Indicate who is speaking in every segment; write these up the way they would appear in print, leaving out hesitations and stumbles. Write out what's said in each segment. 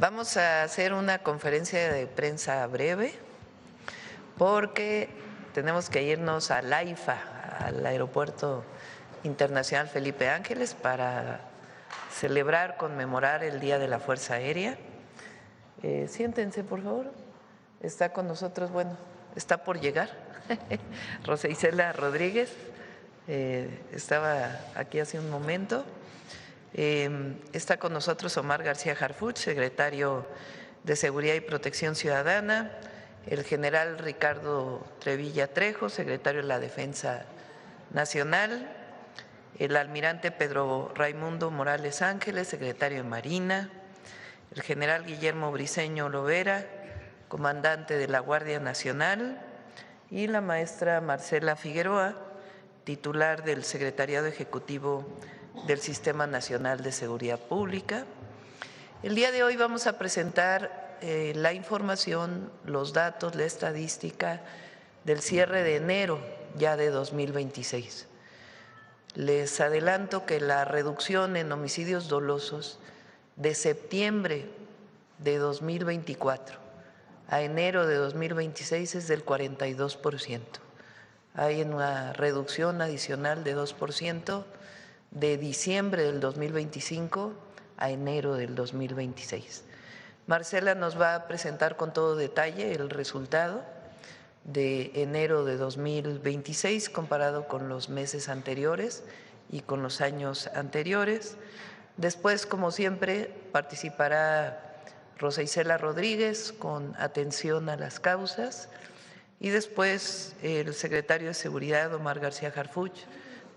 Speaker 1: Vamos a hacer una conferencia de prensa breve porque tenemos que irnos al AIFA, al Aeropuerto Internacional Felipe Ángeles, para celebrar, conmemorar el Día de la Fuerza Aérea. Siéntense, por favor. Está con nosotros, bueno, está por llegar, Rosa Isela Rodríguez, estaba aquí hace un momento. Está con nosotros Omar García Harfuch, secretario de Seguridad y Protección Ciudadana, el general Ricardo Trevilla Trejo, secretario de la Defensa Nacional, el almirante Pedro Raimundo Morales Ángeles, secretario de Marina, el general Guillermo Briceño Lovera, comandante de la Guardia Nacional, y la maestra Marcela Figueroa, titular del Secretariado Ejecutivo del Sistema Nacional de Seguridad Pública. El día de hoy vamos a presentar la información, los datos, la estadística del cierre de enero ya de 2026. Les adelanto que la reducción en homicidios dolosos de septiembre de 2024 a enero de 2026 es del 42%. Hay una reducción adicional de 2% de diciembre del 2025 a enero del 2026. Marcela nos va a presentar con todo detalle el resultado de enero de 2026 comparado con los meses anteriores y con los años anteriores. Después, como siempre, participará Rosa Isela Rodríguez con atención a las causas, y después el secretario de Seguridad, Omar García Harfuch,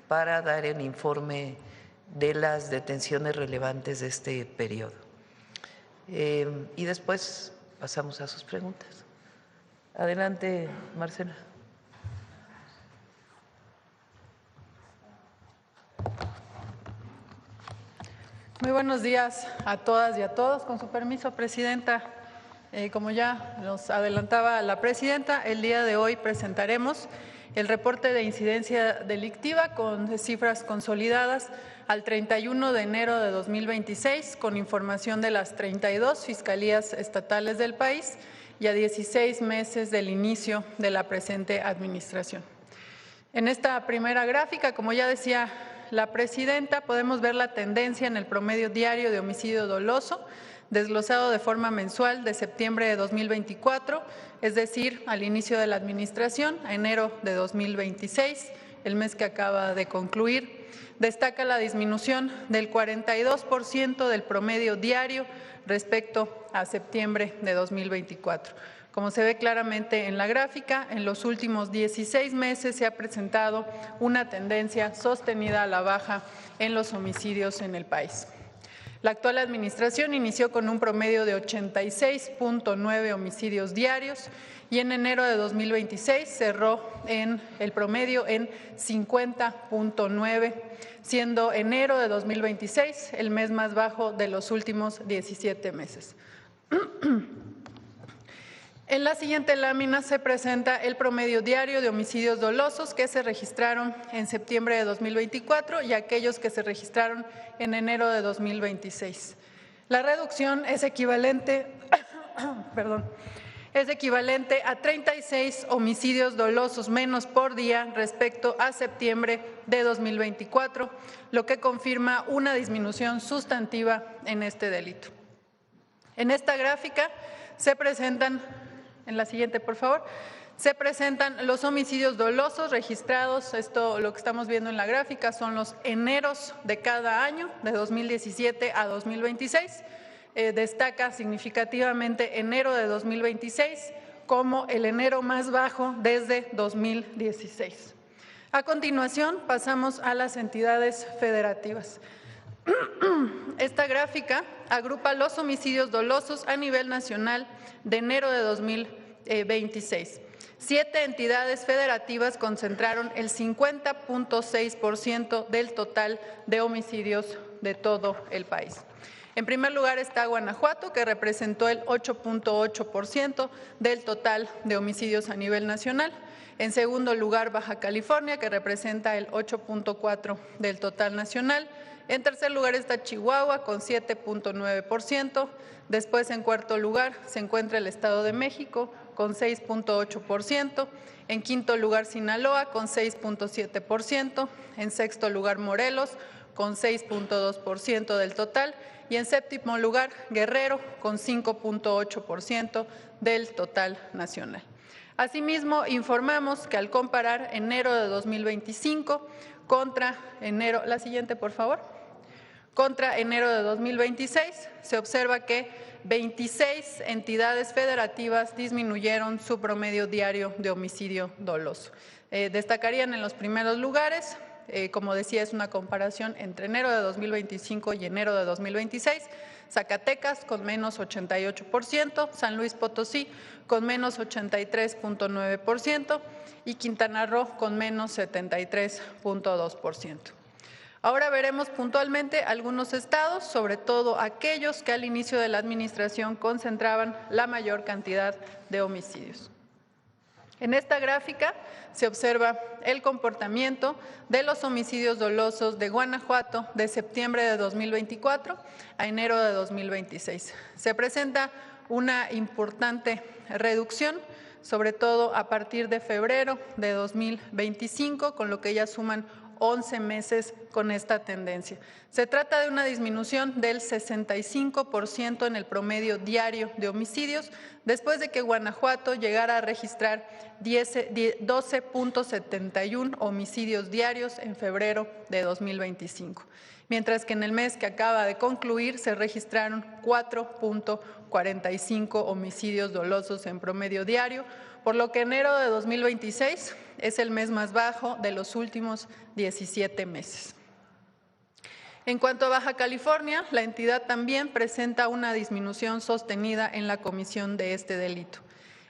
Speaker 1: para dar el informe de las detenciones relevantes de este periodo. Y después pasamos a sus preguntas. Adelante, Marcela.
Speaker 2: Muy buenos días a todas y a todos. Con su permiso, Presidenta, como ya nos adelantaba la Presidenta, el día de hoy presentaremos el reporte de incidencia delictiva con cifras consolidadas al 31 de enero de 2026, con información de las 32 fiscalías estatales del país y a 16 meses del inicio de la presente administración. En esta primera gráfica, como ya decía la Presidenta, podemos ver la tendencia en el promedio diario de homicidio doloso, desglosado de forma mensual de septiembre de 2024, es decir, al inicio de la administración, a enero de 2026, el mes que acaba de concluir. Destaca la disminución del 42% del promedio diario respecto a septiembre de 2024. Como se ve claramente en la gráfica, en los últimos 16 meses se ha presentado una tendencia sostenida a la baja en los homicidios en el país. La actual administración inició con un promedio de 86.9 homicidios diarios y en enero de 2026 cerró en el promedio en 50.9, siendo enero de 2026 el mes más bajo de los últimos 17 meses. En la siguiente lámina se presenta el promedio diario de homicidios dolosos que se registraron en septiembre de 2024 y aquellos que se registraron en enero de 2026. La reducción es equivalente, a 36 homicidios dolosos menos por día respecto a septiembre de 2024, lo que confirma una disminución sustantiva en este delito. En esta gráfica se presentan, en la siguiente, por favor, se presentan los homicidios dolosos registrados. Esto, lo que estamos viendo en la gráfica, son los eneros de cada año, de 2017 a 2026. Destaca significativamente enero de 2026 como el enero más bajo desde 2016. A continuación, pasamos a las entidades federativas. Esta gráfica agrupa los homicidios dolosos a nivel nacional de enero de 2026. 7 entidades federativas concentraron el 50.6% del total de homicidios de todo el país. En primer lugar está Guanajuato, que representó el 8.8% del total de homicidios a nivel nacional. En segundo lugar, Baja California, que representa el 8.4% del total nacional. En tercer lugar está Chihuahua con 7.9%. Después, en cuarto lugar, se encuentra el Estado de México con 6.8%. En quinto lugar, Sinaloa con 6.7%. En sexto lugar, Morelos con 6.2% del total. Y en séptimo lugar, Guerrero con 5.8% del total nacional. Asimismo, informamos que al comparar enero de 2025 contra enero, la siguiente por favor, contra enero de 2026, se observa que 26 entidades federativas disminuyeron su promedio diario de homicidio doloso. Destacarían en los primeros lugares, como decía, es una comparación entre enero de 2025 y enero de 2026, Zacatecas con menos 88%, San Luis Potosí con menos 83.9% y Quintana Roo con menos 73.2%. Ahora veremos puntualmente algunos estados, sobre todo aquellos que al inicio de la administración concentraban la mayor cantidad de homicidios. En esta gráfica se observa el comportamiento de los homicidios dolosos de Guanajuato de septiembre de 2024 a enero de 2026. Se presenta una importante reducción, sobre todo a partir de febrero de 2025, con lo que ya suman 11 meses con esta tendencia. Se trata de una disminución del 65% en el promedio diario de homicidios, después de que Guanajuato llegara a registrar 12.71 homicidios diarios en febrero de 2025, mientras que en el mes que acaba de concluir se registraron 4.45 homicidios dolosos en promedio diario, por lo que enero de 2026 es el mes más bajo de los últimos 17 meses. En cuanto a Baja California, la entidad también presenta una disminución sostenida en la comisión de este delito.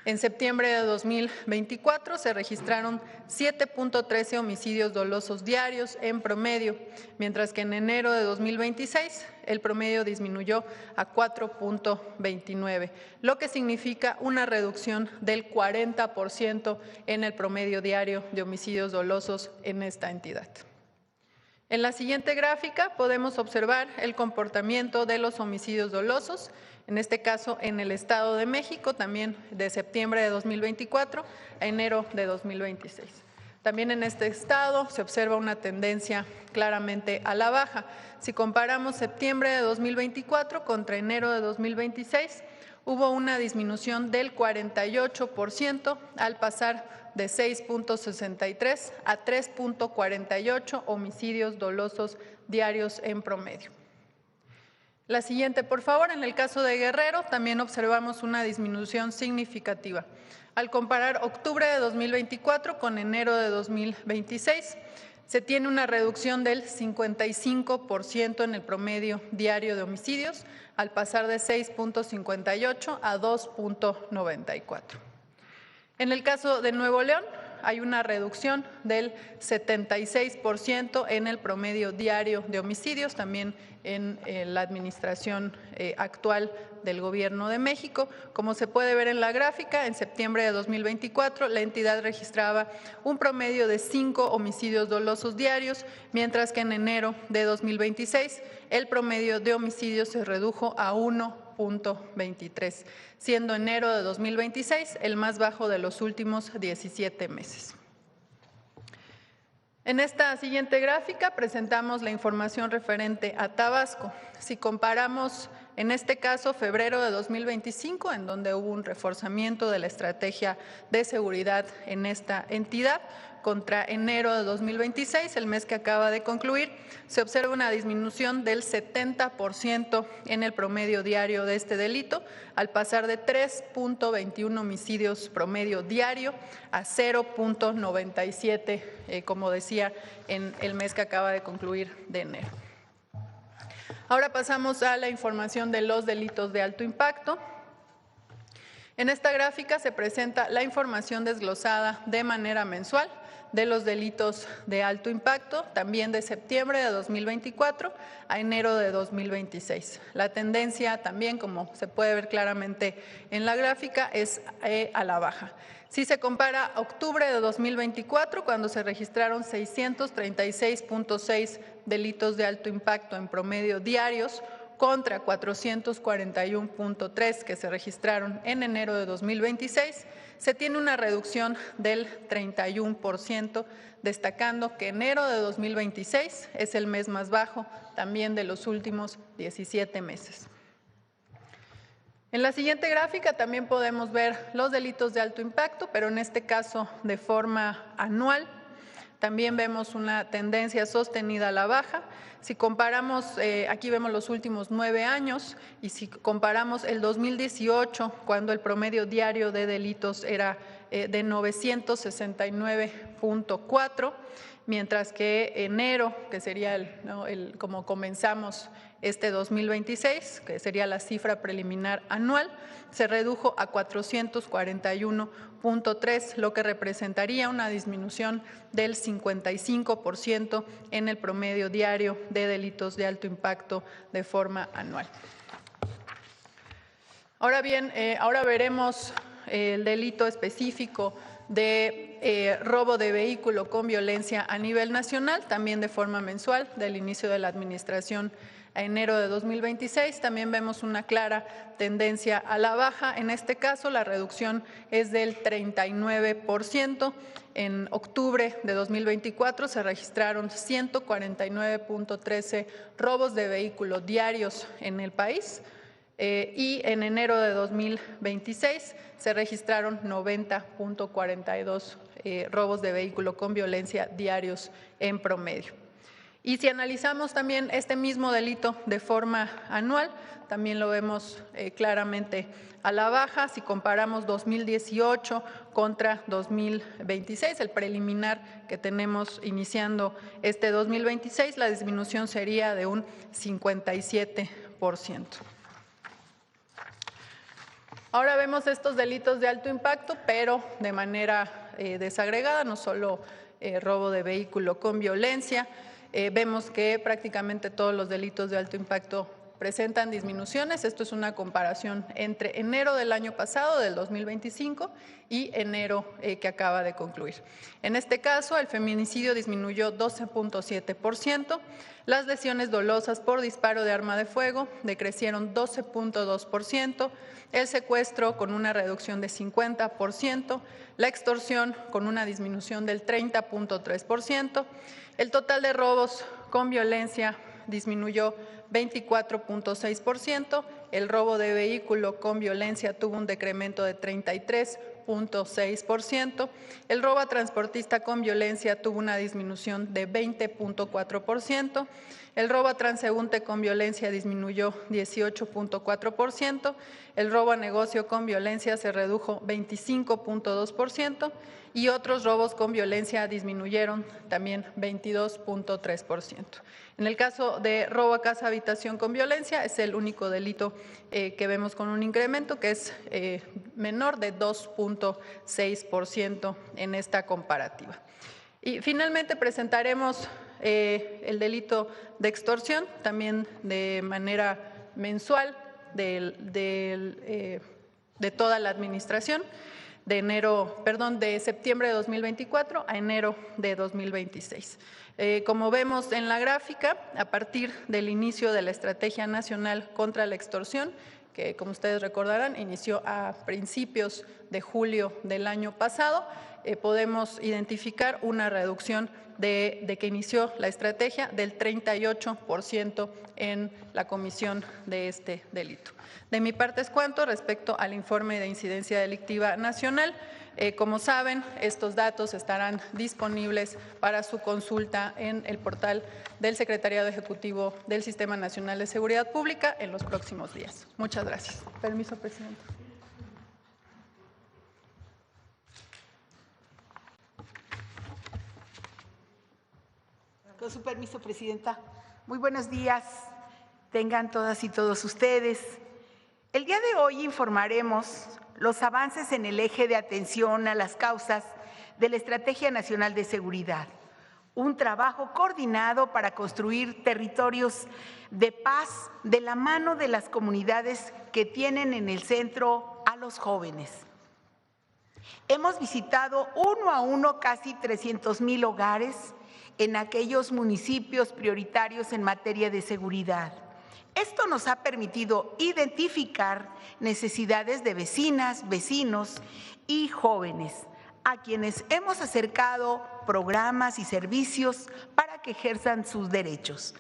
Speaker 2: En septiembre de 2024 se registraron 7.13 homicidios dolosos diarios en promedio, mientras que en enero de 2026 el promedio disminuyó a 4.29, lo que significa una reducción del 40% en el promedio diario de homicidios dolosos en esta entidad. En la siguiente gráfica podemos observar el comportamiento de los homicidios dolosos, en este caso en el Estado de México, también de septiembre de 2024 a enero de 2026. También en este estado se observa una tendencia claramente a la baja. Si comparamos septiembre de 2024 contra enero de 2026, hubo una disminución del 48% al pasar de 6.63 a 3.48 homicidios dolosos diarios en promedio. La siguiente, por favor. En el caso de Guerrero también observamos una disminución significativa. Al comparar octubre de 2024 con enero de 2026, se tiene una reducción del 55% en el promedio diario de homicidios, al pasar de 6.58 a 2.94. En el caso de Nuevo León, hay una reducción del 76% en el promedio diario de homicidios, también en la administración actual del Gobierno de México. Como se puede ver en la gráfica, en septiembre de 2024 la entidad registraba un promedio de 5 homicidios dolosos diarios, mientras que en enero de 2026 el promedio de homicidios se redujo a 1.23, siendo enero de 2026 el más bajo de los últimos 17 meses. En esta siguiente gráfica presentamos la información referente a Tabasco. Si comparamos, en este caso, febrero de 2025, en donde hubo un reforzamiento de la estrategia de seguridad en esta entidad, contra enero de 2026, el mes que acaba de concluir, se observa una disminución del 70% en el promedio diario de este delito, al pasar de 3.21 homicidios promedio diario a 0.97, como decía, en el mes que acaba de concluir de enero. Ahora pasamos a la información de los delitos de alto impacto. En esta gráfica se presenta la información desglosada de manera mensual de los delitos de alto impacto, también de septiembre de 2024 a enero de 2026. La tendencia también, como se puede ver claramente en la gráfica, es a la baja. Si se compara octubre de 2024, cuando se registraron 636.6 delitos de alto impacto en promedio diarios, contra 441.3 que se registraron en enero de 2026, se tiene una reducción del 31%, destacando que enero de 2026 es el mes más bajo también de los últimos 17 meses. En la siguiente gráfica también podemos ver los delitos de alto impacto, pero en este caso de forma anual. También vemos una tendencia sostenida a la baja. Si comparamos, aquí vemos los últimos 9 años, y si comparamos el 2018, cuando el promedio diario de delitos era de 969.4, mientras que enero, que sería como comenzamos este 2026, que sería la cifra preliminar anual, se redujo a 441.3, lo que representaría una disminución del 55% en el promedio diario de delitos de alto impacto de forma anual. Ahora bien, ahora veremos el delito específico de robo de vehículo con violencia a nivel nacional, también de forma mensual, del inicio de la administración a enero de 2026. También vemos una clara tendencia a la baja. En este caso, la reducción es del 39%. En octubre de 2024 se registraron 149.13 robos de vehículo diarios en el país. Y en enero de 2026 se registraron 90.42 robos de vehículo con violencia diarios en promedio. Y si analizamos también este mismo delito de forma anual, también lo vemos claramente a la baja. Si comparamos 2018 contra 2026, el preliminar que tenemos iniciando este 2026, la disminución sería de un 57%. Ahora vemos estos delitos de alto impacto, pero de manera desagregada, no solo robo de vehículo con violencia. Vemos que prácticamente todos los delitos de alto impacto presentan disminuciones. Esto es una comparación entre enero del año pasado, del 2025, y enero que acaba de concluir. En este caso, el feminicidio disminuyó 12.7%, las lesiones dolosas por disparo de arma de fuego decrecieron 12.2%, el secuestro con una reducción de 50%, la extorsión con una disminución del 30.3%, el total de robos con violencia disminuyó 24.6%, el robo de vehículo con violencia tuvo un decremento de 33.6%, el robo a transportista con violencia tuvo una disminución de 20.4%, el robo a transeúnte con violencia disminuyó 18.4%, el robo a negocio con violencia se redujo 25.2% y otros robos con violencia disminuyeron también 22.3%. En el caso de robo a casa habitación con violencia, es el único delito que vemos con un incremento que es menor de 2.6% en esta comparativa. Y finalmente presentaremos el delito de extorsión, también de manera mensual de toda la administración, de septiembre de 2024 a enero de 2026. Como vemos en la gráfica, a partir del inicio de la Estrategia Nacional contra la Extorsión, que como ustedes recordarán, inició a principios de julio del año pasado, podemos identificar una reducción de que inició la estrategia del 38% en la comisión de este delito. De mi parte es cuanto respecto al informe de incidencia delictiva nacional. Como saben, estos datos estarán disponibles para su consulta en el portal del Secretariado Ejecutivo del Sistema Nacional de Seguridad Pública en los próximos días. Muchas gracias. Permiso, presidente.
Speaker 3: Con su permiso, presidenta. Muy buenos días. Tengan todas y todos ustedes. El día de hoy informaremos los avances en el eje de atención a las causas de la Estrategia Nacional de Seguridad. Un trabajo coordinado para construir territorios de paz de la mano de las comunidades que tienen en el centro a los jóvenes. Hemos visitado uno a uno casi 300,000 hogares en aquellos municipios prioritarios en materia de seguridad. Esto nos ha permitido identificar necesidades de vecinas, vecinos y jóvenes, a quienes hemos acercado programas y servicios para que ejerzan sus derechos.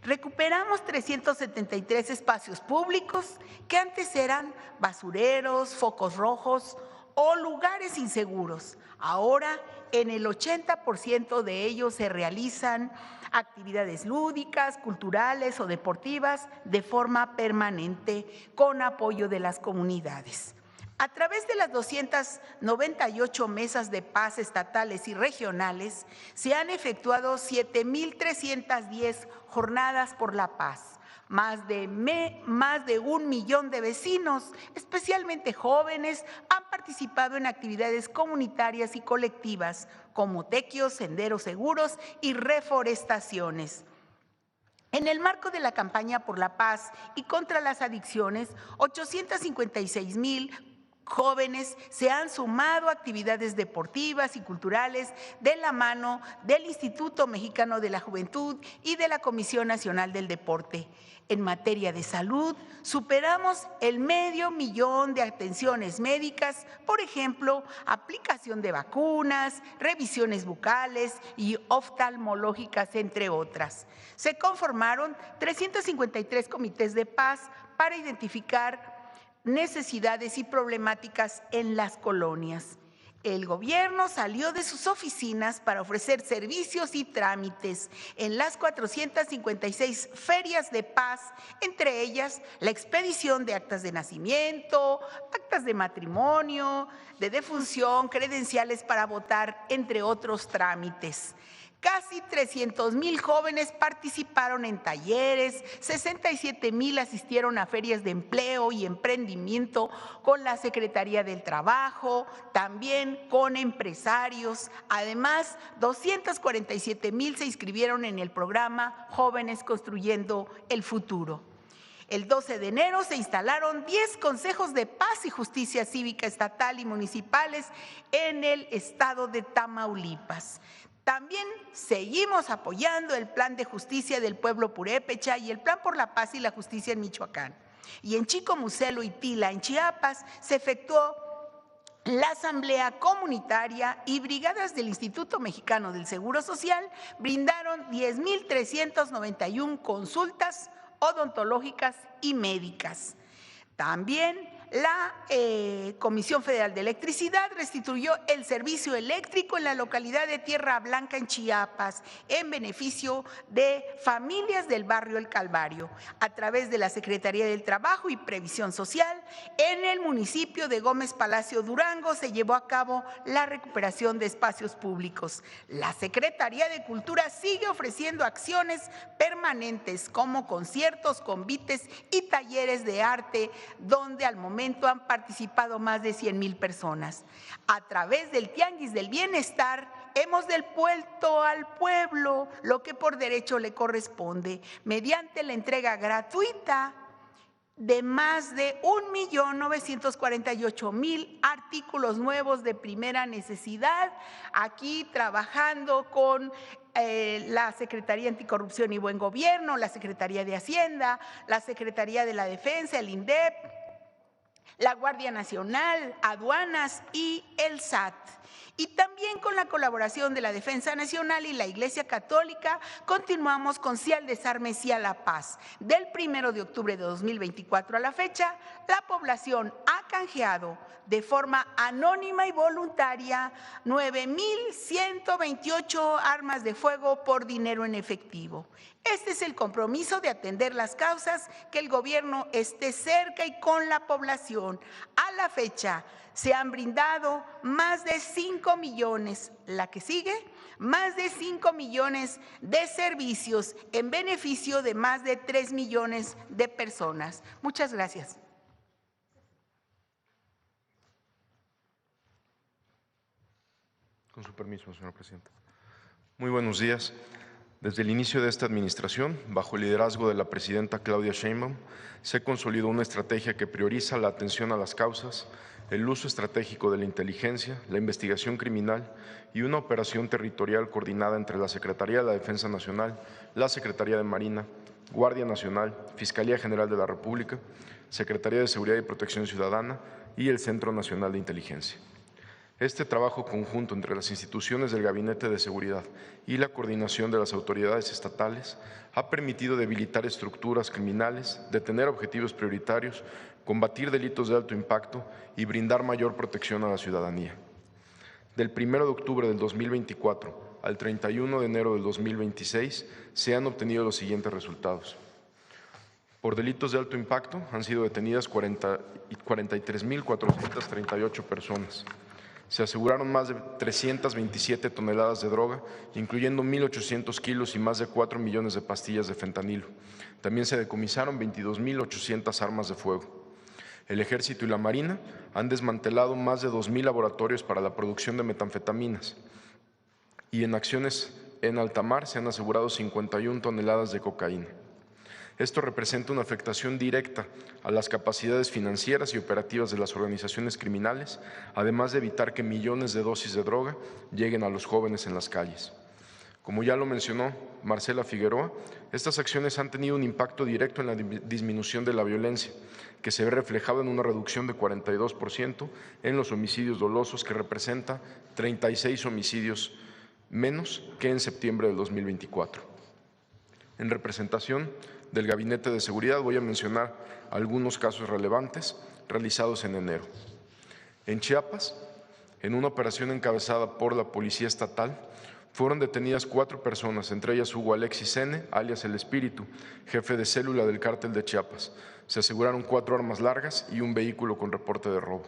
Speaker 3: Recuperamos 373 espacios públicos que antes eran basureros, focos rojos o lugares inseguros. Ahora, en el 80% de ellos se realizan actividades lúdicas, culturales o deportivas de forma permanente con apoyo de las comunidades. A través de las 298 mesas de paz estatales y regionales, se han efectuado 7,310 jornadas por la paz. Más de 1 millón de vecinos, especialmente jóvenes, han participado en actividades comunitarias y colectivas como tequios, senderos seguros y reforestaciones. En el marco de la campaña por la paz y contra las adicciones, 856,000 jóvenes se han sumado a actividades deportivas y culturales de la mano del Instituto Mexicano de la Juventud y de la Comisión Nacional del Deporte. En materia de salud, superamos el 500,000 de atenciones médicas, por ejemplo, aplicación de vacunas, revisiones bucales y oftalmológicas, entre otras. Se conformaron 353 comités de paz para identificar necesidades y problemáticas en las colonias. El gobierno salió de sus oficinas para ofrecer servicios y trámites en las 456 ferias de paz, entre ellas la expedición de actas de nacimiento, actas de matrimonio, de defunción, credenciales para votar, entre otros trámites. Casi 300,000 jóvenes participaron en talleres, 67,000 asistieron a ferias de empleo y emprendimiento con la Secretaría del Trabajo, también con empresarios. Además, 247,000 se inscribieron en el programa Jóvenes Construyendo el Futuro. El 12 de enero se instalaron 10 consejos de paz y justicia cívica estatal y municipales en el estado de Tamaulipas. También seguimos apoyando el Plan de Justicia del Pueblo Purépecha y el Plan por la Paz y la Justicia en Michoacán. Y en Chicomucelo y Tila, en Chiapas, se efectuó la asamblea comunitaria y brigadas del Instituto Mexicano del Seguro Social brindaron 10,391 consultas odontológicas y médicas. También la Comisión Federal de Electricidad restituyó el servicio eléctrico en la localidad de Tierra Blanca, en Chiapas, en beneficio de familias del barrio El Calvario, a través de la Secretaría del Trabajo y Previsión Social. En el municipio de Gómez Palacio, Durango, se llevó a cabo la recuperación de espacios públicos. La Secretaría de Cultura sigue ofreciendo acciones permanentes como conciertos, convites y talleres de arte, donde al momento han participado más de 100,000 personas. A través del Tianguis del Bienestar hemos devuelto al pueblo lo que por derecho le corresponde, mediante la entrega gratuita de más de 1,948,000 artículos nuevos de primera necesidad, aquí trabajando con la Secretaría Anticorrupción y Buen Gobierno, la Secretaría de Hacienda, la Secretaría de la Defensa, el INDEP, la Guardia Nacional, Aduanas y el SAT. Y también con la colaboración de la Defensa Nacional y la Iglesia Católica, continuamos con Sí al Desarme, Sí a la Paz. Del 1 de octubre de 2024 a la fecha, la población ha canjeado de forma anónima y voluntaria 9,128 armas de fuego por dinero en efectivo. Este es el compromiso de atender las causas, que el gobierno esté cerca y con la población. A la fecha se han brindado más de 5 millones, la que sigue, más de 5 millones de servicios en beneficio de más de 3 millones de personas. Muchas gracias.
Speaker 4: Con su permiso, señora presidenta. Muy buenos días. Desde el inicio de esta administración, bajo el liderazgo de la presidenta Claudia Sheinbaum, se consolidó una estrategia que prioriza la atención a las causas, el uso estratégico de la inteligencia, la investigación criminal y una operación territorial coordinada entre la Secretaría de la Defensa Nacional, la Secretaría de Marina, Guardia Nacional, Fiscalía General de la República, Secretaría de Seguridad y Protección Ciudadana y el Centro Nacional de Inteligencia. Este trabajo conjunto entre las instituciones del Gabinete de Seguridad y la coordinación de las autoridades estatales ha permitido debilitar estructuras criminales, detener objetivos prioritarios, combatir delitos de alto impacto y brindar mayor protección a la ciudadanía. Del 1 de octubre del 2024 al 31 de enero del 2026 se han obtenido los siguientes resultados. Por delitos de alto impacto han sido detenidas 43.438 personas. Se aseguraron más de 327 toneladas de droga, incluyendo 1.800 kilos y más de 4 millones de pastillas de fentanilo. También se decomisaron 22.800 armas de fuego. El Ejército y la Marina han desmantelado más de 2.000 laboratorios para la producción de metanfetaminas. Y en acciones en alta mar se han asegurado 51 toneladas de cocaína. Esto representa una afectación directa a las capacidades financieras y operativas de las organizaciones criminales, además de evitar que millones de dosis de droga lleguen a los jóvenes en las calles. Como ya lo mencionó Marcela Figueroa, estas acciones han tenido un impacto directo en la disminución de la violencia, que se ve reflejado en una reducción de 42% en los homicidios dolosos, que representa 36 homicidios menos que en septiembre del 2024. En representación del Gabinete de Seguridad voy a mencionar algunos casos relevantes realizados en enero. En Chiapas, en una operación encabezada por la Policía Estatal, fueron detenidas 4 personas, entre ellas Hugo Alexis N., alias El Espíritu, jefe de célula del Cártel de Chiapas. Se aseguraron 4 armas largas y un vehículo con reporte de robo.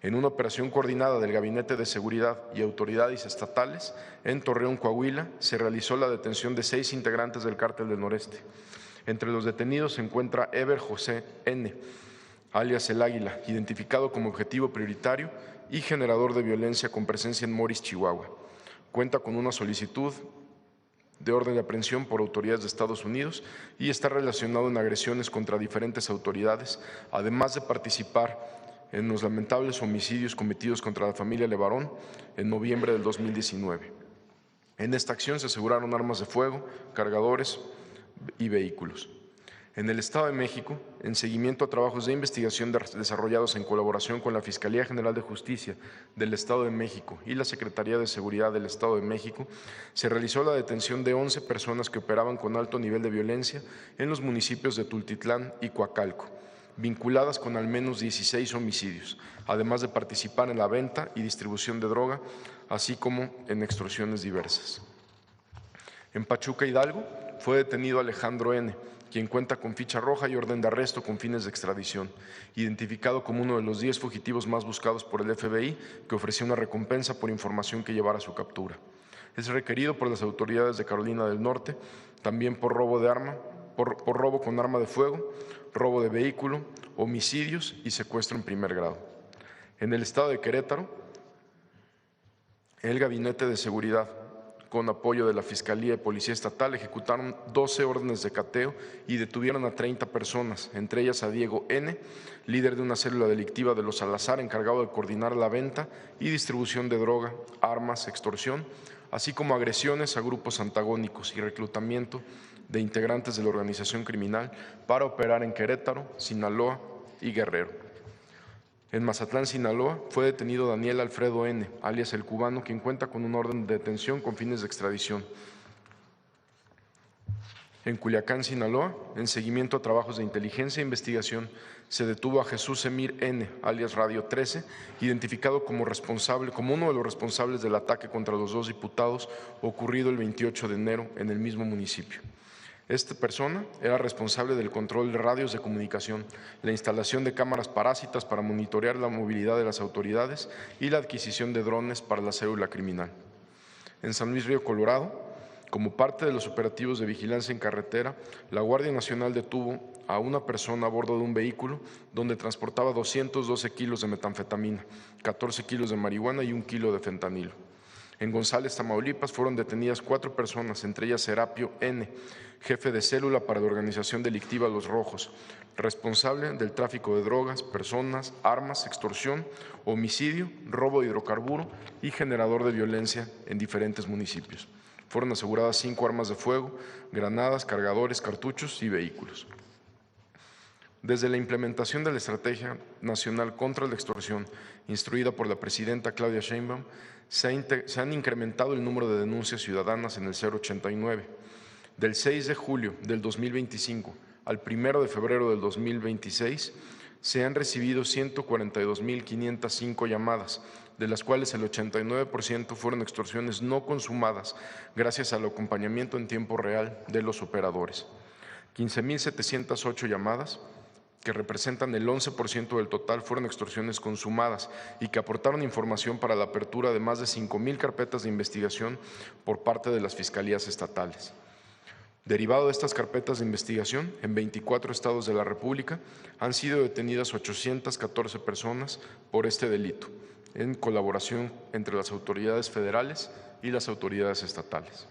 Speaker 4: En una operación coordinada del Gabinete de Seguridad y autoridades estatales, en Torreón, Coahuila, se realizó la detención de 6 integrantes del Cártel del Noreste. Entre los detenidos se encuentra Eber José N., alias El Águila, identificado como objetivo prioritario y generador de violencia con presencia en Moris, Chihuahua. Cuenta con una solicitud de orden de aprehensión por autoridades de Estados Unidos y está relacionado en agresiones contra diferentes autoridades, además de participar en los lamentables homicidios cometidos contra la familia Levarón en noviembre del 2019. En esta acción se aseguraron armas de fuego, cargadores y vehículos. En el Estado de México, en seguimiento a trabajos de investigación desarrollados en colaboración con la Fiscalía General de Justicia del Estado de México y la Secretaría de Seguridad del Estado de México, se realizó la detención de 11 personas que operaban con alto nivel de violencia en los municipios de Tultitlán y Coacalco, vinculadas con al menos 16 homicidios, además de participar en la venta y distribución de droga, así como en extorsiones diversas. En Pachuca, Hidalgo, fue detenido Alejandro N., quien cuenta con ficha roja y orden de arresto con fines de extradición, identificado como uno de los 10 fugitivos más buscados por el FBI, que ofrecía una recompensa por información que llevara a su captura. Es requerido por las autoridades de Carolina del Norte, también por robo de arma, por robo con arma de fuego, robo de vehículo, homicidios y secuestro en primer grado. En el estado de Querétaro, el Gabinete de Seguridad, con apoyo de la Fiscalía y Policía Estatal, ejecutaron 12 órdenes de cateo y detuvieron a 30 personas, entre ellas a Diego N., líder de una célula delictiva de Los Salazar, encargado de coordinar la venta y distribución de droga, armas, extorsión, así como agresiones a grupos antagónicos y reclutamiento de integrantes de la organización criminal para operar en Querétaro, Sinaloa y Guerrero. En Mazatlán, Sinaloa, fue detenido Daniel Alfredo N., alias El Cubano, quien cuenta con una orden de detención con fines de extradición. En Culiacán, Sinaloa, en seguimiento a trabajos de inteligencia e investigación, se detuvo a Jesús Emir N., alias Radio 13, identificado como uno de los responsables del ataque contra los 2 diputados ocurrido el 28 de enero en el mismo municipio. Esta persona era responsable del control de radios de comunicación, la instalación de cámaras parásitas para monitorear la movilidad de las autoridades y la adquisición de drones para la célula criminal. En San Luis Río Colorado, como parte de los operativos de vigilancia en carretera, la Guardia Nacional detuvo a una persona a bordo de un vehículo donde transportaba 212 kilos de metanfetamina, 14 kilos de marihuana y 1 kilo de fentanilo. En González, Tamaulipas, fueron detenidas 4 personas, entre ellas Serapio N., jefe de célula para la organización delictiva Los Rojos, responsable del tráfico de drogas, personas, armas, extorsión, homicidio, robo de hidrocarburo y generador de violencia en diferentes municipios. Fueron aseguradas 5 armas de fuego, granadas, cargadores, cartuchos y vehículos. Desde la implementación de la Estrategia Nacional contra la Extorsión, instruida por la presidenta Claudia Sheinbaum, se han incrementado el número de denuncias ciudadanas en el 089. Del 6 de julio del 2025 al 1 de febrero del 2026, se han recibido 142.505 llamadas, de las cuales el 89% fueron extorsiones no consumadas gracias al acompañamiento en tiempo real de los operadores. 15.708 llamadas, que representan el 11% del total, fueron extorsiones consumadas y que aportaron información para la apertura de más de 5,000 carpetas de investigación por parte de las fiscalías estatales. Derivado de estas carpetas de investigación, en 24 estados de la República han sido detenidas 814 personas por este delito, en colaboración entre las autoridades federales y las autoridades estatales.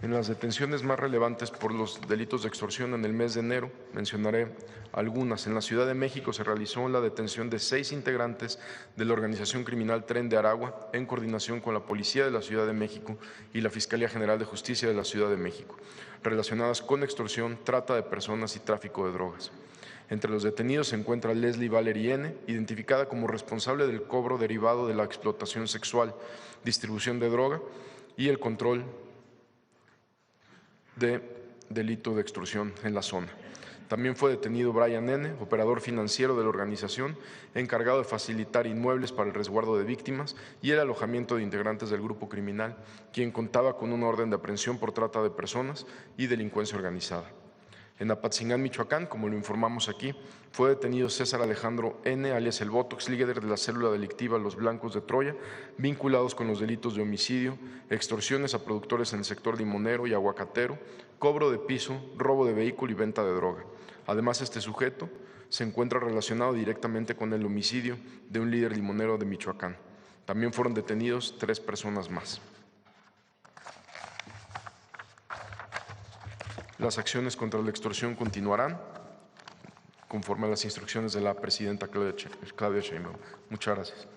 Speaker 4: En las detenciones más relevantes por los delitos de extorsión en el mes de enero, mencionaré algunas. En la Ciudad de México se realizó la detención de 6 integrantes de la organización criminal Tren de Aragua, en coordinación con la Policía de la Ciudad de México y la Fiscalía General de Justicia de la Ciudad de México, relacionadas con extorsión, trata de personas y tráfico de drogas. Entre los detenidos se encuentra Leslie Valerie N., identificada como responsable del cobro derivado de la explotación sexual, distribución de droga y el control de delito de extorsión en la zona. También fue detenido Brian N., operador financiero de la organización, encargado de facilitar inmuebles para el resguardo de víctimas y el alojamiento de integrantes del grupo criminal, quien contaba con una orden de aprehensión por trata de personas y delincuencia organizada. En Apatzingán, Michoacán, como lo informamos aquí, fue detenido César Alejandro N., alias El Botox, líder de la célula delictiva Los Blancos de Troya, vinculados con los delitos de homicidio, extorsiones a productores en el sector limonero y aguacatero, cobro de piso, robo de vehículo y venta de droga. Además, este sujeto se encuentra relacionado directamente con el homicidio de un líder limonero de Michoacán. También fueron detenidos 3 personas más. Las acciones contra la extorsión continuarán conforme a las instrucciones de la presidenta Claudia Sheinbaum. Muchas gracias.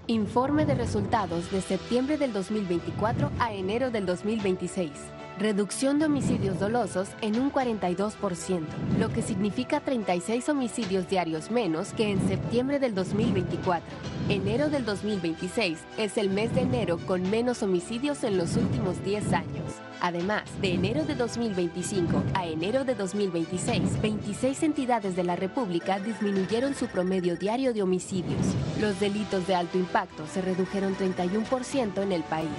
Speaker 5: Informe de resultados de septiembre del 2024 a enero del 2026. Reducción de homicidios dolosos en un 42%, lo que significa 36 homicidios diarios menos que en septiembre del 2024. Enero del 2026 es el mes de enero con menos homicidios en los últimos 10 años. Además, de enero de 2025 a enero de 2026, 26 entidades de la República disminuyeron su promedio diario de homicidios. Los delitos de alto impacto se redujeron 31% en el país.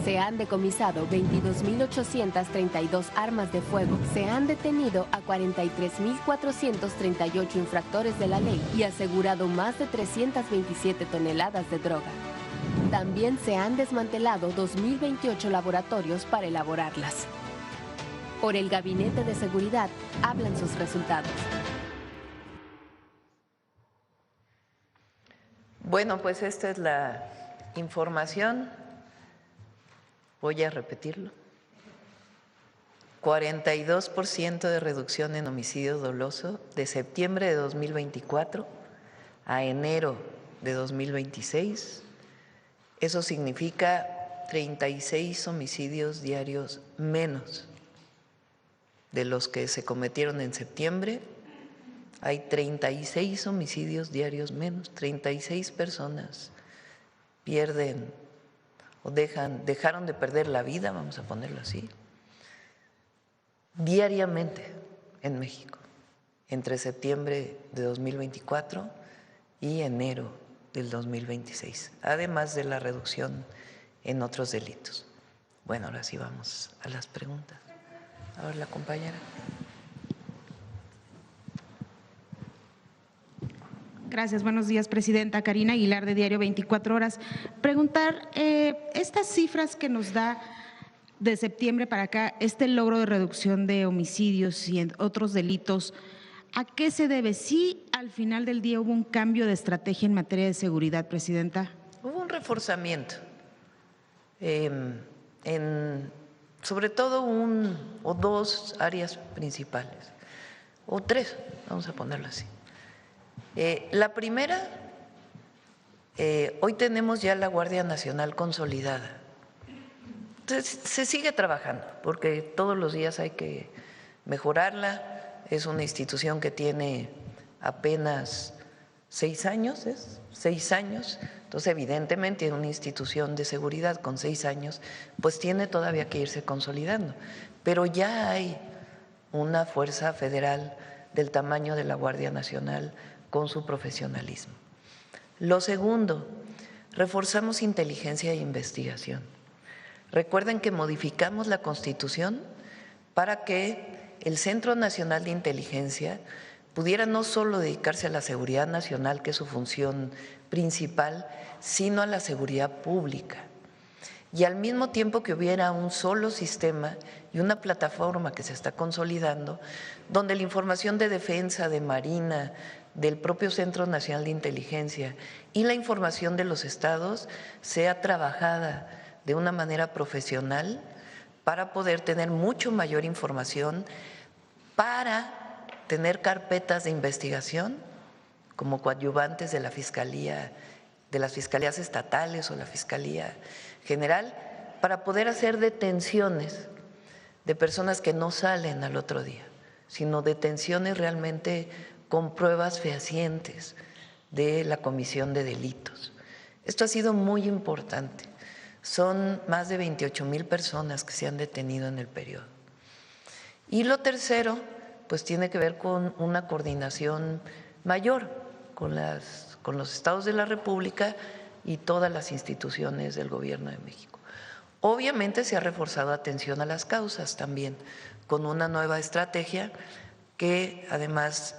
Speaker 5: Se han decomisado 22.832 armas de fuego. Se han detenido a 43.438 infractores de la ley y asegurado más de 327 toneladas de droga. También se han desmantelado 2.028 laboratorios para elaborarlas. Por el Gabinete de Seguridad hablan sus resultados.
Speaker 1: Bueno, pues esta es la información. Voy a repetirlo. 42% de reducción en homicidio doloso de septiembre de 2024 a enero de 2026. Eso significa 36 homicidios diarios menos de los que se cometieron en septiembre. Hay 36 homicidios diarios menos, 36 personas pierden o dejaron de perder la vida, vamos a ponerlo así, diariamente en México, entre septiembre de 2024 y enero del 2026, además de la reducción en otros delitos. Bueno, ahora sí vamos a las preguntas. A ver, la compañera.
Speaker 6: Gracias, buenos días, presidenta. Karina Aguilar, de Diario 24 Horas. Preguntar, estas cifras que nos da, de septiembre para acá, este logro de reducción de homicidios y otros delitos, ¿a qué se debe? ¿Sí al final del día hubo un cambio de estrategia en materia de seguridad, Presidenta?
Speaker 1: Hubo un reforzamiento sobre todo o dos áreas principales, o tres, vamos a ponerlo así. La primera, hoy tenemos ya la Guardia Nacional consolidada. Entonces, se sigue trabajando, porque todos los días hay que mejorarla. Es una institución que tiene apenas 6 años, ¿es? 6 años. Entonces, evidentemente, una institución de seguridad con 6 años, pues tiene todavía que irse consolidando. Pero ya hay una fuerza federal del tamaño de la Guardia Nacional con su profesionalismo. Lo segundo, reforzamos inteligencia e investigación. Recuerden que modificamos la Constitución para que el Centro Nacional de Inteligencia pudiera no solo dedicarse a la seguridad nacional, que es su función principal, sino a la seguridad pública. Y al mismo tiempo que hubiera un solo sistema y una plataforma que se está consolidando, donde la información de defensa, de Marina, del propio Centro Nacional de Inteligencia y la información de los estados sea trabajada de una manera profesional para poder tener mucho mayor información, para tener carpetas de investigación como coadyuvantes de la Fiscalía, de las fiscalías estatales o la Fiscalía General, para poder hacer detenciones de personas que no salen al otro día, sino detenciones realmente con pruebas fehacientes de la comisión de delitos. Esto ha sido muy importante. Son más de 28,000 personas que se han detenido en el periodo. Y lo tercero, pues tiene que ver con una coordinación mayor con los estados de la República y todas las instituciones del Gobierno de México. Obviamente se ha reforzado atención a las causas también, con una nueva estrategia que además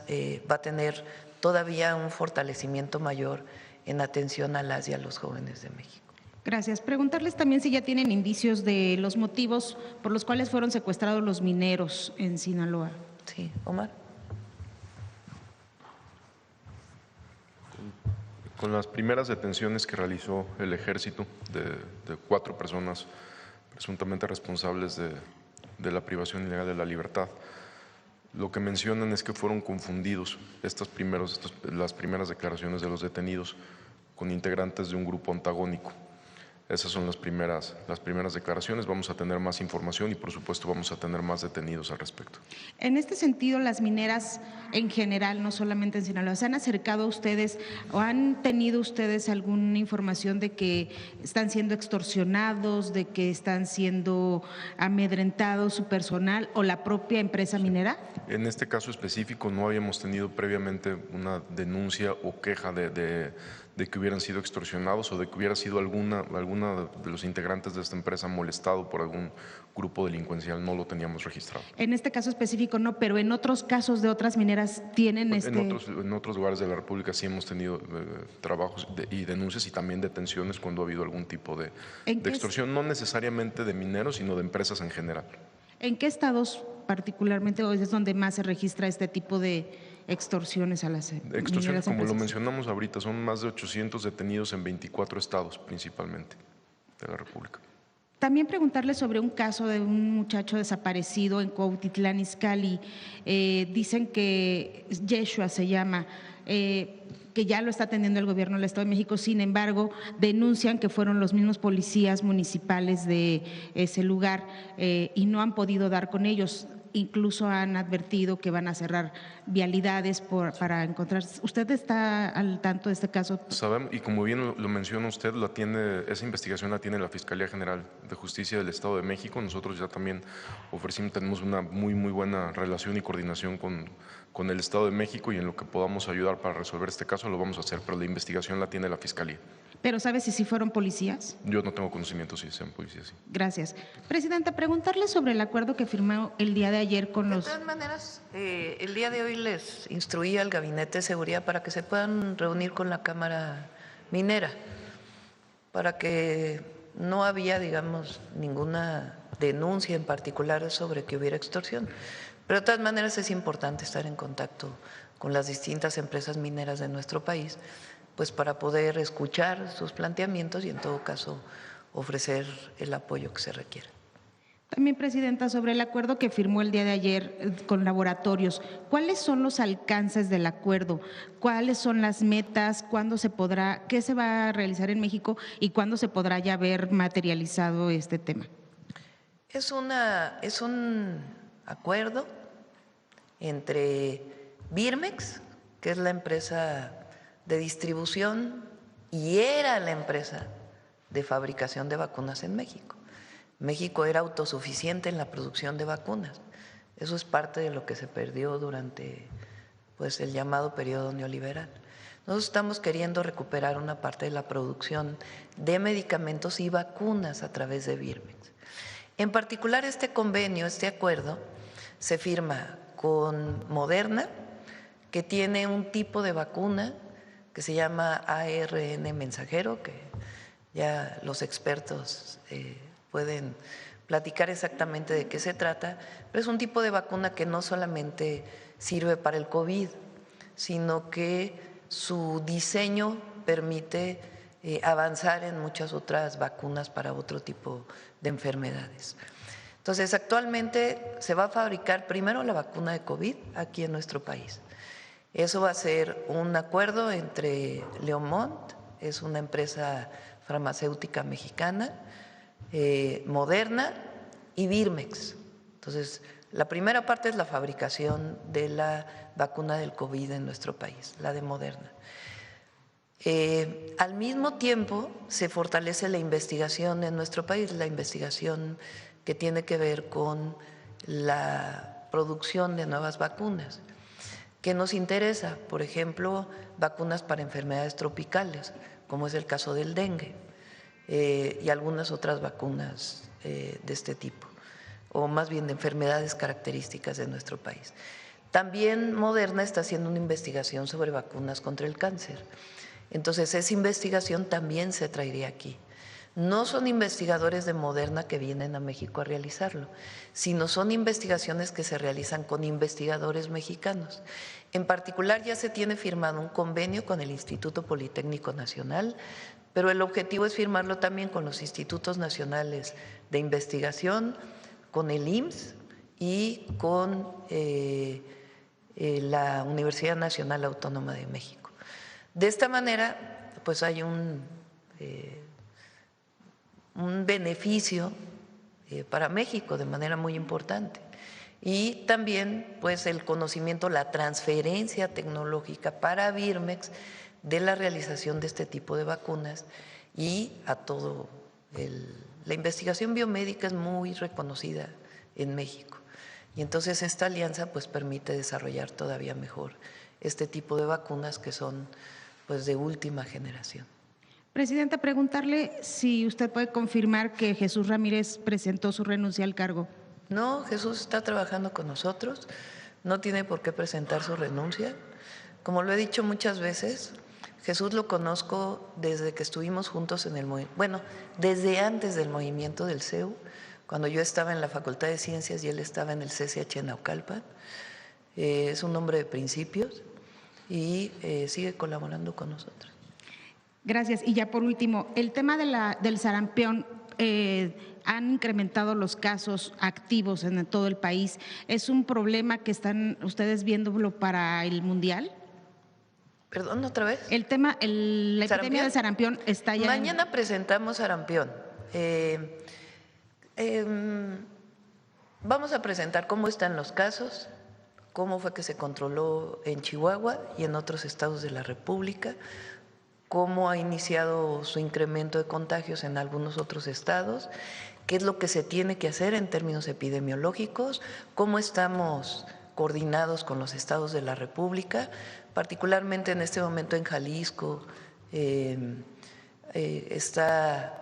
Speaker 1: va a tener todavía un fortalecimiento mayor en atención a las y a los jóvenes de México.
Speaker 6: Gracias. Preguntarles también si ya tienen indicios de los motivos por los cuales fueron secuestrados los mineros en Sinaloa.
Speaker 1: Sí, Omar.
Speaker 4: Con las primeras detenciones que realizó el ejército de 4 personas presuntamente responsables de la privación ilegal de la libertad, lo que mencionan es que fueron confundidos las primeras declaraciones de los detenidos con integrantes de un grupo antagónico. Esas son las primeras declaraciones. Vamos a tener más información y, por supuesto, vamos a tener más detenidos al respecto.
Speaker 6: En este sentido, las mineras en general, no solamente en Sinaloa, ¿se han acercado a ustedes o han tenido ustedes alguna información de que están siendo extorsionados, de que están siendo amedrentados su personal o la propia empresa minera?
Speaker 4: En este caso específico no habíamos tenido previamente una denuncia o queja de que hubieran sido extorsionados o de que hubiera sido alguna de los integrantes de esta empresa molestado por algún grupo delincuencial. No lo teníamos registrado.
Speaker 6: En este caso específico no, pero en otros casos de otras mineras tienen
Speaker 4: En otros lugares de la República sí hemos tenido trabajos y denuncias y también detenciones cuando ha habido algún tipo de extorsión, no necesariamente de mineros, sino de empresas en general.
Speaker 6: ¿En qué estados particularmente es donde más se registra este tipo de extorsiones a las
Speaker 4: extorsiones, como lo mencionamos ahorita, son más de 800 detenidos en 24 estados principalmente de la República.
Speaker 6: También preguntarle sobre un caso de un muchacho desaparecido en Cuautitlán Izcalli. Dicen que Yeshua se llama, que ya lo está atendiendo el gobierno del Estado de México. Sin embargo, denuncian que fueron los mismos policías municipales de ese lugar y no han podido dar con ellos. Incluso han advertido que van a cerrar vialidades para encontrar. ¿Usted está al tanto de este caso?
Speaker 4: Sabemos, y como bien lo menciona usted, esa investigación la tiene la Fiscalía General de Justicia del Estado de México. Nosotros ya también tenemos una muy buena relación y coordinación con el Estado de México, y en lo que podamos ayudar para resolver este caso lo vamos a hacer, pero la investigación la tiene la Fiscalía.
Speaker 6: ¿Pero sabe si sí fueron policías?
Speaker 4: Yo no tengo conocimiento si sean policías. Sí.
Speaker 6: Gracias. Presidenta, preguntarle sobre el acuerdo que firmó el día de ayer con los…
Speaker 1: De todas maneras, el día de hoy les instruí al Gabinete de Seguridad para que se puedan reunir con la Cámara Minera, para que no había, digamos, ninguna denuncia en particular sobre que hubiera extorsión. Pero de todas maneras es importante estar en contacto con las distintas empresas mineras de nuestro país, pues para poder escuchar sus planteamientos y en todo caso ofrecer el apoyo que se requiera.
Speaker 6: También, Presidenta, sobre el acuerdo que firmó el día de ayer con laboratorios, ¿cuáles son los alcances del acuerdo? ¿Cuáles son las metas? ¿Cuándo se podrá, qué se va a realizar en México y cuándo se podrá ya ver materializado este tema?
Speaker 1: Es un acuerdo entre Birmex, que es la empresa de distribución y era la empresa de fabricación de vacunas en México. México era autosuficiente en la producción de vacunas. Eso es parte de lo que se perdió durante pues, el llamado periodo neoliberal. Nosotros estamos queriendo recuperar una parte de la producción de medicamentos y vacunas a través de Birmex. En particular, este convenio, este acuerdo, se firma con Moderna, que tiene un tipo de vacuna que se llama ARN mensajero, que ya los expertos pueden platicar exactamente de qué se trata, pero es un tipo de vacuna que no solamente sirve para el COVID, sino que su diseño permite avanzar en muchas otras vacunas para otro tipo de enfermedades. Entonces, actualmente se va a fabricar primero la vacuna de COVID aquí en nuestro país. Eso va a ser un acuerdo entre Leomont, es una empresa farmacéutica mexicana, Moderna y Birmex. Entonces, la primera parte es la fabricación de la vacuna del COVID en nuestro país, la de Moderna. Al mismo tiempo, se fortalece la investigación en nuestro país, la investigación que tiene que ver con la producción de nuevas vacunas. ¿Qué nos interesa? Por ejemplo, vacunas para enfermedades tropicales, como es el caso del dengue, y algunas otras vacunas de este tipo, o más bien de enfermedades características de nuestro país. También Moderna está haciendo una investigación sobre vacunas contra el cáncer. Entonces, esa investigación también se traería aquí. No son investigadores de Moderna que vienen a México a realizarlo, sino son investigaciones que se realizan con investigadores mexicanos. En particular, ya se tiene firmado un convenio con el Instituto Politécnico Nacional, pero el objetivo es firmarlo también con los institutos nacionales de investigación, con el IMSS y con la Universidad Nacional Autónoma de México. De esta manera, pues hay un beneficio para México de manera muy importante. Y también pues el conocimiento, la transferencia tecnológica para Birmex de la realización de este tipo de vacunas y a todo la investigación biomédica es muy reconocida en México. Y entonces esta alianza pues permite desarrollar todavía mejor este tipo de vacunas que son pues de última generación.
Speaker 6: Presidenta, preguntarle si usted puede confirmar que Jesús Ramírez presentó su renuncia al cargo.
Speaker 1: No, Jesús está trabajando con nosotros, no tiene por qué presentar su renuncia. Como lo he dicho muchas veces, Jesús lo conozco desde que estuvimos juntos en el movimiento, bueno, desde antes del movimiento del CEU, cuando yo estaba en la Facultad de Ciencias y él estaba en el CCH en Naucalpan. Es un hombre de principios y sigue colaborando con nosotros.
Speaker 6: Gracias. Y ya por último, el tema del sarampión, han incrementado los casos activos en todo el país. ¿Es un problema que están ustedes viéndolo para el Mundial?
Speaker 1: Perdón, ¿otra vez?
Speaker 6: El tema, la epidemia de sarampión está ya…
Speaker 1: Mañana presentamos sarampión. Vamos a presentar cómo están los casos, cómo fue que se controló en Chihuahua y en otros estados de la República, cómo ha iniciado su incremento de contagios en algunos otros estados, qué es lo que se tiene que hacer en términos epidemiológicos, cómo estamos coordinados con los estados de la República, particularmente en este momento en Jalisco está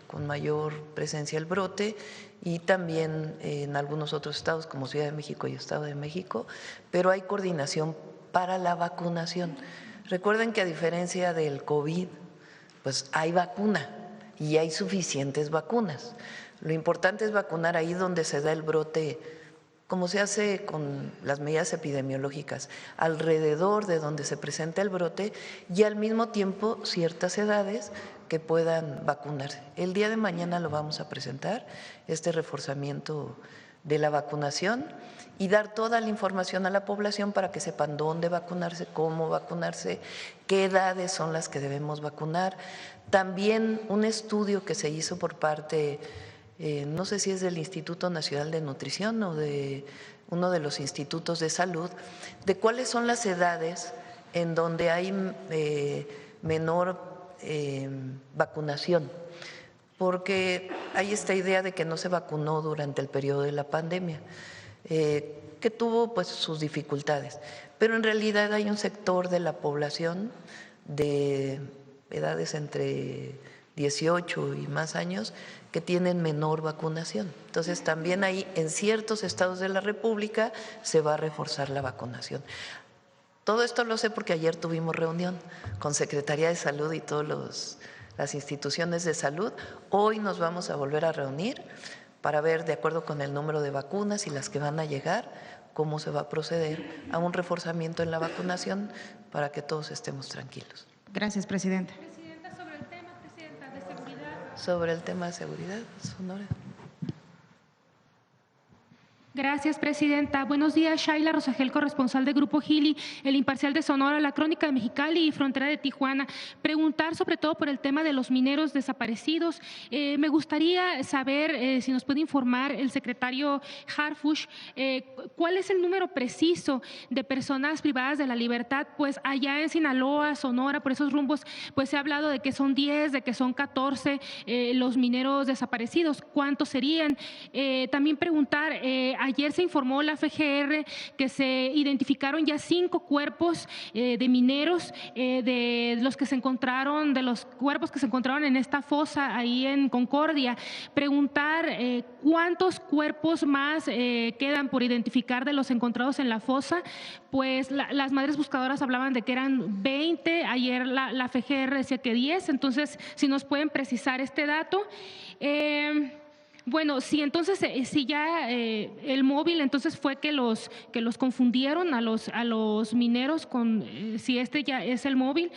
Speaker 1: con mayor presencia el brote y también en algunos otros estados como Ciudad de México y Estado de México, pero hay coordinación para la vacunación. Recuerden que a diferencia del COVID, pues hay vacuna y hay suficientes vacunas. Lo importante es vacunar ahí donde se da el brote, como se hace con las medidas epidemiológicas, alrededor de donde se presenta el brote y al mismo tiempo ciertas edades que puedan vacunarse. El día de mañana lo vamos a presentar, este reforzamiento de la vacunación y dar toda la información a la población para que sepan dónde vacunarse, cómo vacunarse, qué edades son las que debemos vacunar. También un estudio que se hizo por parte, no sé si es del Instituto Nacional de Nutrición o de uno de los institutos de salud, de cuáles son las edades en donde hay menor vacunación, porque hay esta idea de que no se vacunó durante el periodo de la pandemia, que tuvo pues sus dificultades, pero en realidad hay un sector de la población de edades entre 18 y más años que tienen menor vacunación. Entonces también ahí en ciertos estados de la República se va a reforzar la vacunación. Todo esto lo sé porque ayer tuvimos reunión con Secretaría de Salud y todas las instituciones de salud. Hoy nos vamos a volver a reunir para ver, de acuerdo con el número de vacunas y las que van a llegar, cómo se va a proceder a un reforzamiento en la vacunación para que todos estemos tranquilos.
Speaker 6: Gracias, Presidenta.
Speaker 7: Presidenta, sobre el tema, Presidenta, de seguridad.
Speaker 1: Sobre el tema de seguridad, Sonora.
Speaker 7: Gracias, Presidenta. Buenos días, Shaila Rosagel, corresponsal de Grupo Gili, El Imparcial de Sonora, La Crónica de Mexicali y Frontera de Tijuana. Preguntar sobre todo por el tema de los mineros desaparecidos. Me gustaría saber si nos puede informar el secretario Harfuch, cuál es el número preciso de personas privadas de la libertad, pues allá en Sinaloa, Sonora, por esos rumbos, pues se ha hablado de que son 10, de que son 14 los mineros desaparecidos. ¿Cuántos serían? También preguntar, ayer se informó la FGR que se identificaron ya 5 cuerpos de mineros, de los cuerpos que se encontraron en esta fosa ahí en Concordia. Preguntar cuántos cuerpos más quedan por identificar de los encontrados en la fosa, pues las madres buscadoras hablaban de que eran 20, ayer la FGR decía que 10, entonces si nos pueden precisar este dato. Bueno, sí, entonces, si ya el móvil entonces fue que los confundieron a los mineros con si este ya es el móvil,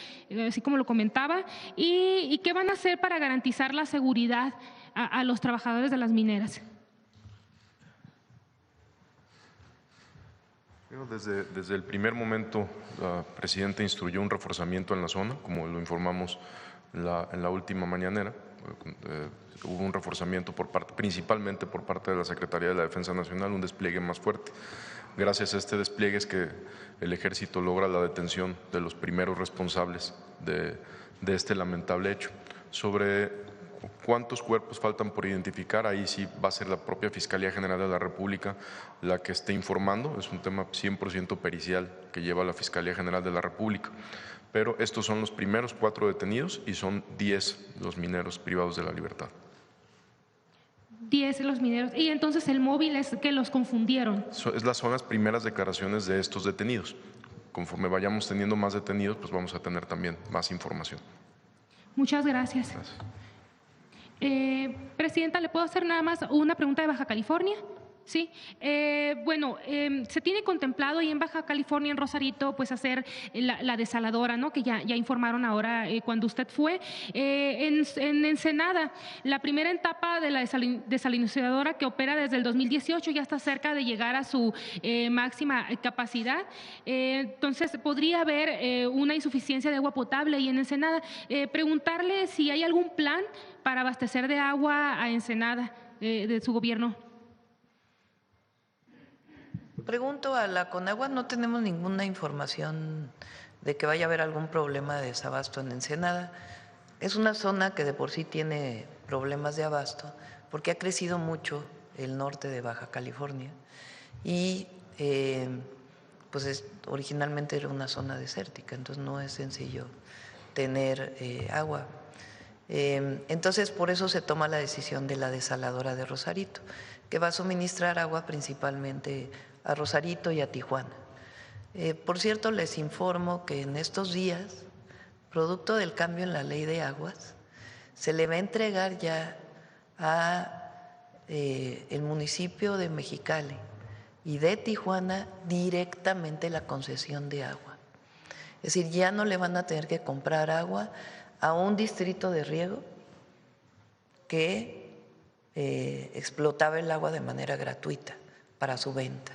Speaker 7: así como lo comentaba, y qué van a hacer para garantizar la seguridad a los trabajadores de las mineras.
Speaker 4: Desde el primer momento, la Presidenta instruyó un reforzamiento en la zona, como lo informamos en la última mañanera. Hubo un reforzamiento principalmente por parte de la Secretaría de la Defensa Nacional, un despliegue más fuerte. Gracias a este despliegue es que el Ejército logra la detención de los primeros responsables de este lamentable hecho. Sobre cuántos cuerpos faltan por identificar, ahí sí va a ser la propia Fiscalía General de la República la que esté informando. Es un tema 100% pericial que lleva la Fiscalía General de la República. Pero estos son los primeros 4 detenidos y son 10 los mineros privados de la libertad.
Speaker 7: 10 los mineros. Y entonces el móvil es que los confundieron.
Speaker 4: Son las primeras declaraciones de estos detenidos. Conforme vayamos teniendo más detenidos, pues vamos a tener también más información.
Speaker 7: Muchas gracias.
Speaker 4: Gracias.
Speaker 7: Presidenta, ¿le puedo hacer nada más una pregunta de Baja California? Sí, se tiene contemplado ahí en Baja California, en Rosarito, pues hacer la desaladora, ¿no? Que ya informaron ahora cuando usted fue. En Ensenada, la primera etapa de la desalinizadora que opera desde el 2018 ya está cerca de llegar a su máxima capacidad. Entonces, podría haber una insuficiencia de agua potable ahí en Ensenada. Preguntarle si hay algún plan para abastecer de agua a Ensenada de su gobierno.
Speaker 1: Pregunto a la Conagua, no tenemos ninguna información de que vaya a haber algún problema de desabasto en Ensenada. Es una zona que de por sí tiene problemas de abasto porque ha crecido mucho el norte de Baja California y originalmente era una zona desértica, entonces no es sencillo tener agua. Entonces por eso se toma la decisión de la desaladora de Rosarito, que va a suministrar agua principalmente a Rosarito y a Tijuana. Por cierto, les informo que en estos días, producto del cambio en la ley de aguas, se le va a entregar ya a el municipio de Mexicali y de Tijuana directamente la concesión de agua. Es decir, ya no le van a tener que comprar agua a un distrito de riego que explotaba el agua de manera gratuita para su venta.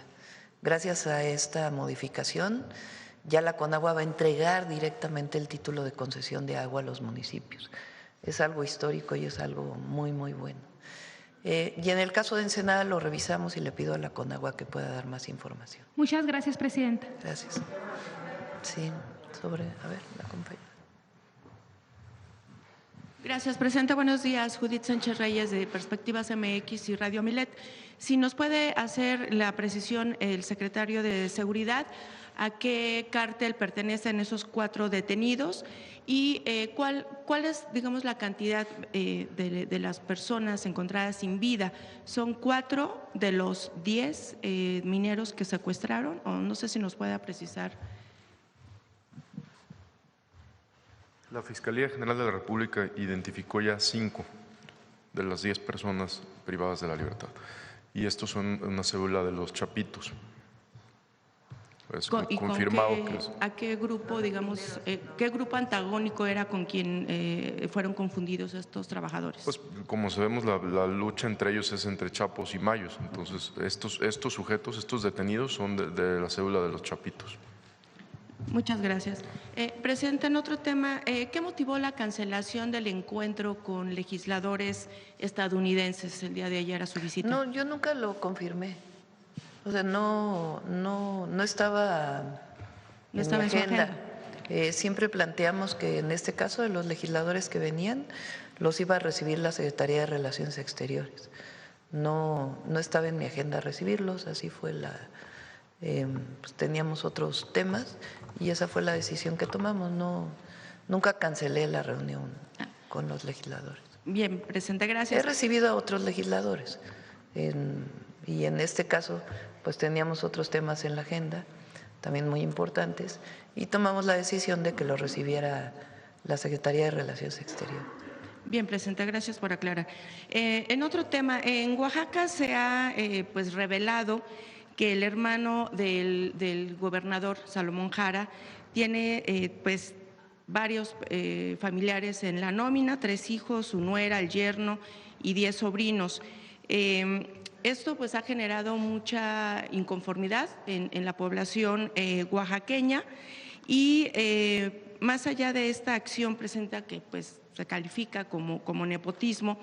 Speaker 1: Gracias a esta modificación, ya la Conagua va a entregar directamente el título de concesión de agua a los municipios. Es algo histórico y es algo muy, muy bueno. Y en el caso de Ensenada lo revisamos y le pido a la Conagua que pueda dar más información.
Speaker 7: Muchas gracias, presidenta.
Speaker 1: Gracias. Sí, a ver, la compañera.
Speaker 8: Gracias, presidenta. Buenos días. Judith Sánchez Reyes, de Perspectivas MX y Radio Milet. Si nos puede hacer la precisión el secretario de Seguridad, ¿a qué cártel pertenecen esos 4 detenidos? Y ¿cuál es, digamos, la cantidad de las personas encontradas sin vida? ¿Son 4 de los 10 mineros que secuestraron? O no sé si nos pueda precisar.
Speaker 4: La Fiscalía General de la República identificó ya 5 de las 10 personas privadas de la libertad. Y estos son una cédula de los Chapitos. Es confirmado que es.
Speaker 8: ¿A qué grupo, digamos, qué grupo antagónico era con quien fueron confundidos estos trabajadores?
Speaker 4: Pues como sabemos, la lucha entre ellos es entre Chapos y Mayos. Entonces, estos sujetos, estos detenidos son de la cédula de los Chapitos.
Speaker 8: Muchas gracias. Presidenta, en otro tema, ¿qué motivó la cancelación del encuentro con legisladores estadounidenses el día de ayer a su visita?
Speaker 1: No, yo nunca lo confirmé. O sea, no estaba en mi agenda. Siempre planteamos que en este caso de los legisladores que venían, los iba a recibir la Secretaría de Relaciones Exteriores. No estaba en mi agenda recibirlos, así fue pues teníamos otros temas y esa fue la decisión que tomamos. Nunca cancelé la reunión con los legisladores.
Speaker 8: Bien, presidenta, gracias.
Speaker 1: He recibido a otros legisladores y en este caso pues teníamos otros temas en la agenda, también muy importantes, y tomamos la decisión de que lo recibiera la Secretaría de Relaciones Exteriores.
Speaker 8: Bien, presidenta, gracias por aclarar. En otro tema, en Oaxaca se ha pues revelado que el hermano del gobernador Salomón Jara tiene pues varios familiares en la nómina, 3 hijos, su nuera, el yerno y 10 sobrinos. Esto pues ha generado mucha inconformidad en la población oaxaqueña y más allá de esta acción, presidenta, que pues se califica como nepotismo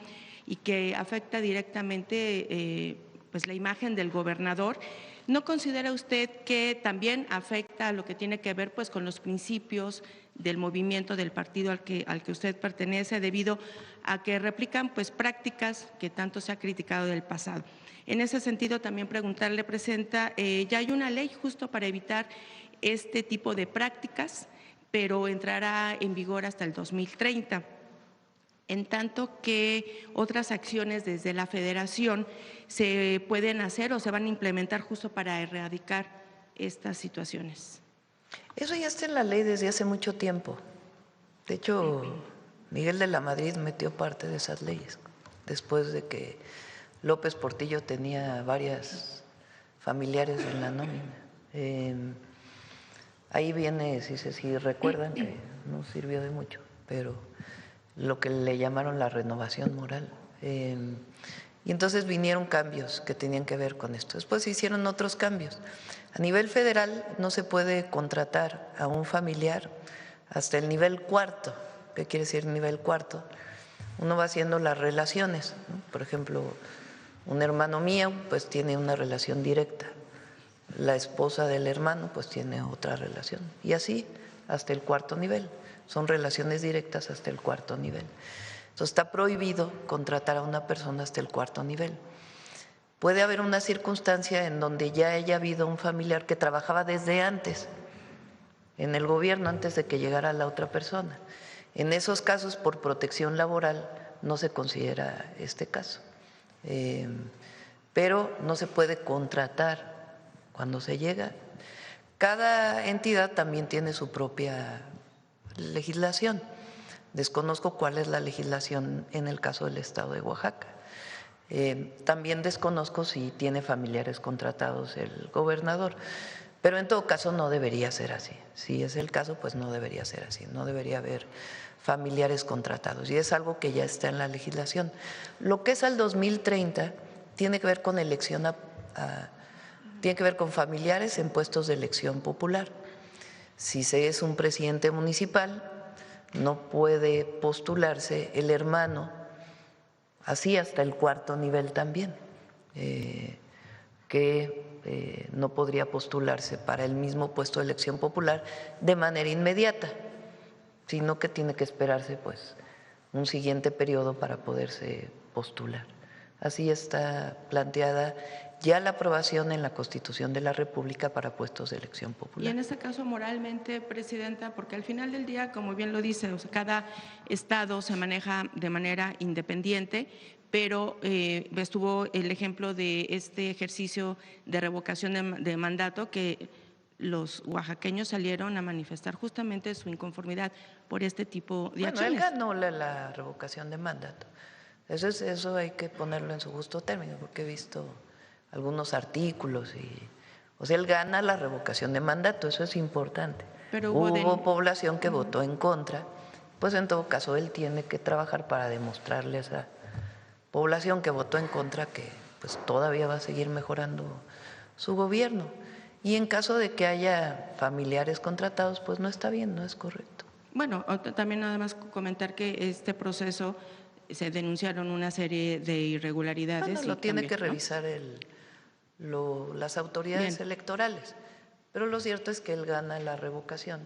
Speaker 8: y que afecta directamente pues la imagen del gobernador, ¿no considera usted que también afecta a lo que tiene que ver pues con los principios del movimiento del partido al que usted pertenece, debido a que replican pues prácticas que tanto se ha criticado del pasado? En ese sentido, también preguntarle, presidenta, ya hay una ley justo para evitar este tipo de prácticas, pero entrará en vigor hasta el 2030. En tanto que otras acciones desde la Federación se pueden hacer o se van a implementar justo para erradicar estas situaciones.
Speaker 1: Eso ya está en la ley desde hace mucho tiempo. De hecho, Miguel de la Madrid metió parte de esas leyes después de que López Portillo tenía varias familiares en la nómina. Ahí viene, si recuerdan, que no sirvió de mucho, pero lo que le llamaron la renovación moral. Y entonces vinieron cambios que tenían que ver con esto. Después se hicieron otros cambios. A nivel federal no se puede contratar a un familiar hasta el nivel 4. ¿Qué quiere decir nivel 4? Uno va haciendo las relaciones, ¿no? Por ejemplo, un hermano mío pues tiene una relación directa. La esposa del hermano pues tiene otra relación. Y así hasta el 4.º nivel. Son relaciones directas hasta el 4.º nivel. Entonces está prohibido contratar a una persona hasta el 4.º nivel. Puede haber una circunstancia en donde ya haya habido un familiar que trabajaba desde antes en el gobierno, antes de que llegara la otra persona. En esos casos, por protección laboral, no se considera este caso. Pero no se puede contratar cuando se llega. Cada entidad también tiene su propia legislación. Desconozco cuál es la legislación en el caso del estado de Oaxaca. También desconozco si tiene familiares contratados el gobernador, pero en todo caso no debería ser así. Si es el caso, pues no debería ser así, no debería haber familiares contratados y es algo que ya está en la legislación. Lo que es al 2030 tiene que ver con tiene que ver con familiares en puestos de elección popular. Si se es un presidente municipal, no puede postularse el hermano, así hasta el 4º nivel también, que no podría postularse para el mismo puesto de elección popular de manera inmediata, sino que tiene que esperarse pues un siguiente periodo para poderse postular. Así está planteada ya la aprobación en la Constitución de la República para puestos de elección popular.
Speaker 8: Y en este caso, moralmente, Presidenta, porque al final del día, como bien lo dice, o sea, cada estado se maneja de manera independiente, pero estuvo el ejemplo de este ejercicio de revocación de mandato que los oaxaqueños salieron a manifestar justamente su inconformidad por este tipo de acciones.
Speaker 1: Él ganó la revocación de mandato. Eso hay que ponerlo en su justo término, porque he visto algunos artículos o sea, él gana la revocación de mandato, eso es importante.
Speaker 8: Pero
Speaker 1: hubo población que votó en contra, pues en todo caso él tiene que trabajar para demostrarle a esa población que votó en contra que pues todavía va a seguir mejorando su gobierno. Y en caso de que haya familiares contratados, pues no está bien, no es correcto.
Speaker 8: Bueno, también nada más comentar que este proceso se denunciaron una serie de irregularidades.
Speaker 1: Bueno, lo tiene que
Speaker 8: ¿no?
Speaker 1: revisar las autoridades electorales, pero lo cierto es que él gana la revocación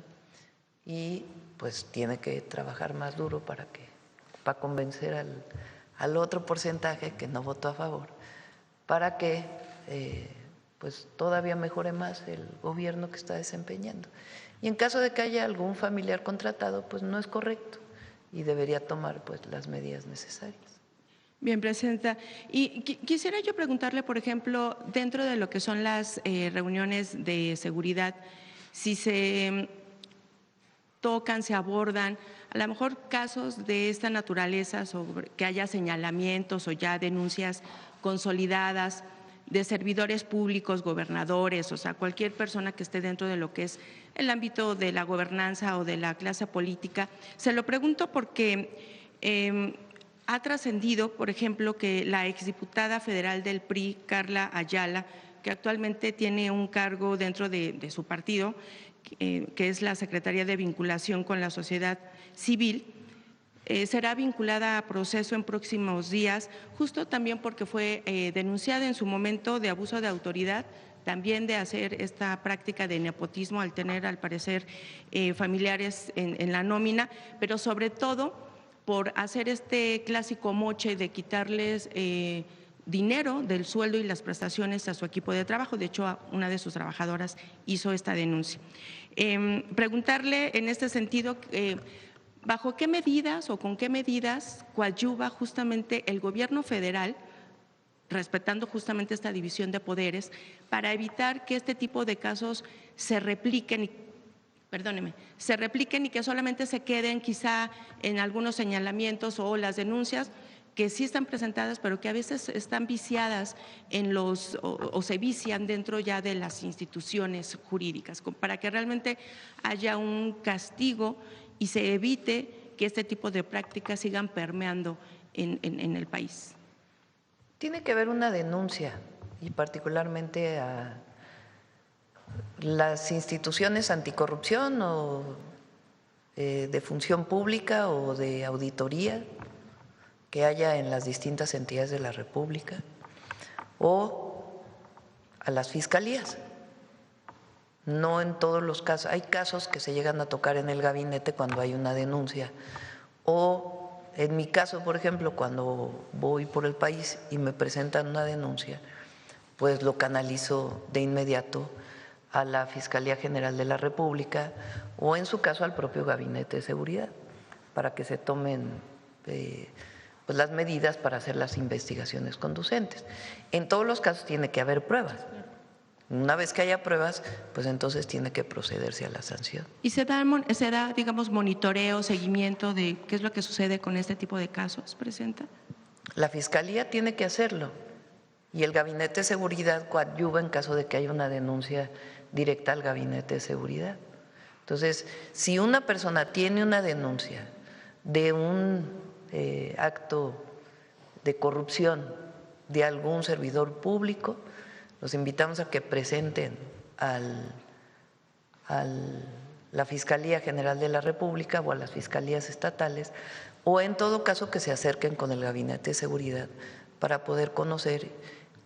Speaker 1: y pues tiene que trabajar más duro para convencer al otro porcentaje que no votó a favor, para que pues todavía mejore más el gobierno que está desempeñando. Y en caso de que haya algún familiar contratado, pues no es correcto y debería tomar pues las medidas necesarias.
Speaker 8: Bien, Presidenta. Y quisiera yo preguntarle, por ejemplo, dentro de lo que son las reuniones de seguridad, si se tocan, se abordan, a lo mejor casos de esta naturaleza, sobre que haya señalamientos o ya denuncias consolidadas de servidores públicos, gobernadores, o sea, cualquier persona que esté dentro de lo que es el ámbito de la gobernanza o de la clase política. Se lo pregunto porque ha trascendido, por ejemplo, que la exdiputada federal del PRI, Carla Ayala, que actualmente tiene un cargo dentro de su partido, que es la Secretaría de Vinculación con la Sociedad Civil, será vinculada a proceso en próximos días, justo también porque fue denunciada en su momento de abuso de autoridad, también de hacer esta práctica de nepotismo al tener, al parecer, familiares en la nómina, pero sobre todo por hacer este clásico moche de quitarles dinero del sueldo y las prestaciones a su equipo de trabajo. De hecho, una de sus trabajadoras hizo esta denuncia. Preguntarle en este sentido, ¿bajo qué medidas o con qué medidas coadyuva justamente el gobierno federal, respetando justamente esta división de poderes, para evitar que este tipo de casos se repliquen y que solamente se queden quizá en algunos señalamientos o las denuncias que sí están presentadas, pero que a veces están viciadas o se vician dentro ya de las instituciones jurídicas, para que realmente haya un castigo y se evite que este tipo de prácticas sigan permeando en el país?
Speaker 1: Tiene que haber una denuncia, y particularmente a las instituciones anticorrupción o de función pública o de auditoría que haya en las distintas entidades de la República, o a las fiscalías. No en todos los casos, hay casos que se llegan a tocar en el gabinete cuando hay una denuncia, o en mi caso, por ejemplo, cuando voy por el país y me presentan una denuncia, pues lo canalizo de inmediato a la Fiscalía General de la República o en su caso al propio Gabinete de Seguridad para que se tomen pues las medidas para hacer las investigaciones conducentes. En todos los casos tiene que haber pruebas. Una vez que haya pruebas, pues entonces tiene que procederse a la sanción.
Speaker 8: ¿Y se da, digamos, monitoreo, seguimiento de qué es lo que sucede con este tipo de casos, Presidenta?
Speaker 1: La Fiscalía tiene que hacerlo y el Gabinete de Seguridad coadyuva en caso de que haya una denuncia directa al Gabinete de Seguridad. Entonces, si una persona tiene una denuncia de un acto de corrupción de algún servidor público, los invitamos a que presenten a la Fiscalía General de la República o a las fiscalías estatales, o en todo caso que se acerquen con el Gabinete de Seguridad para poder conocer,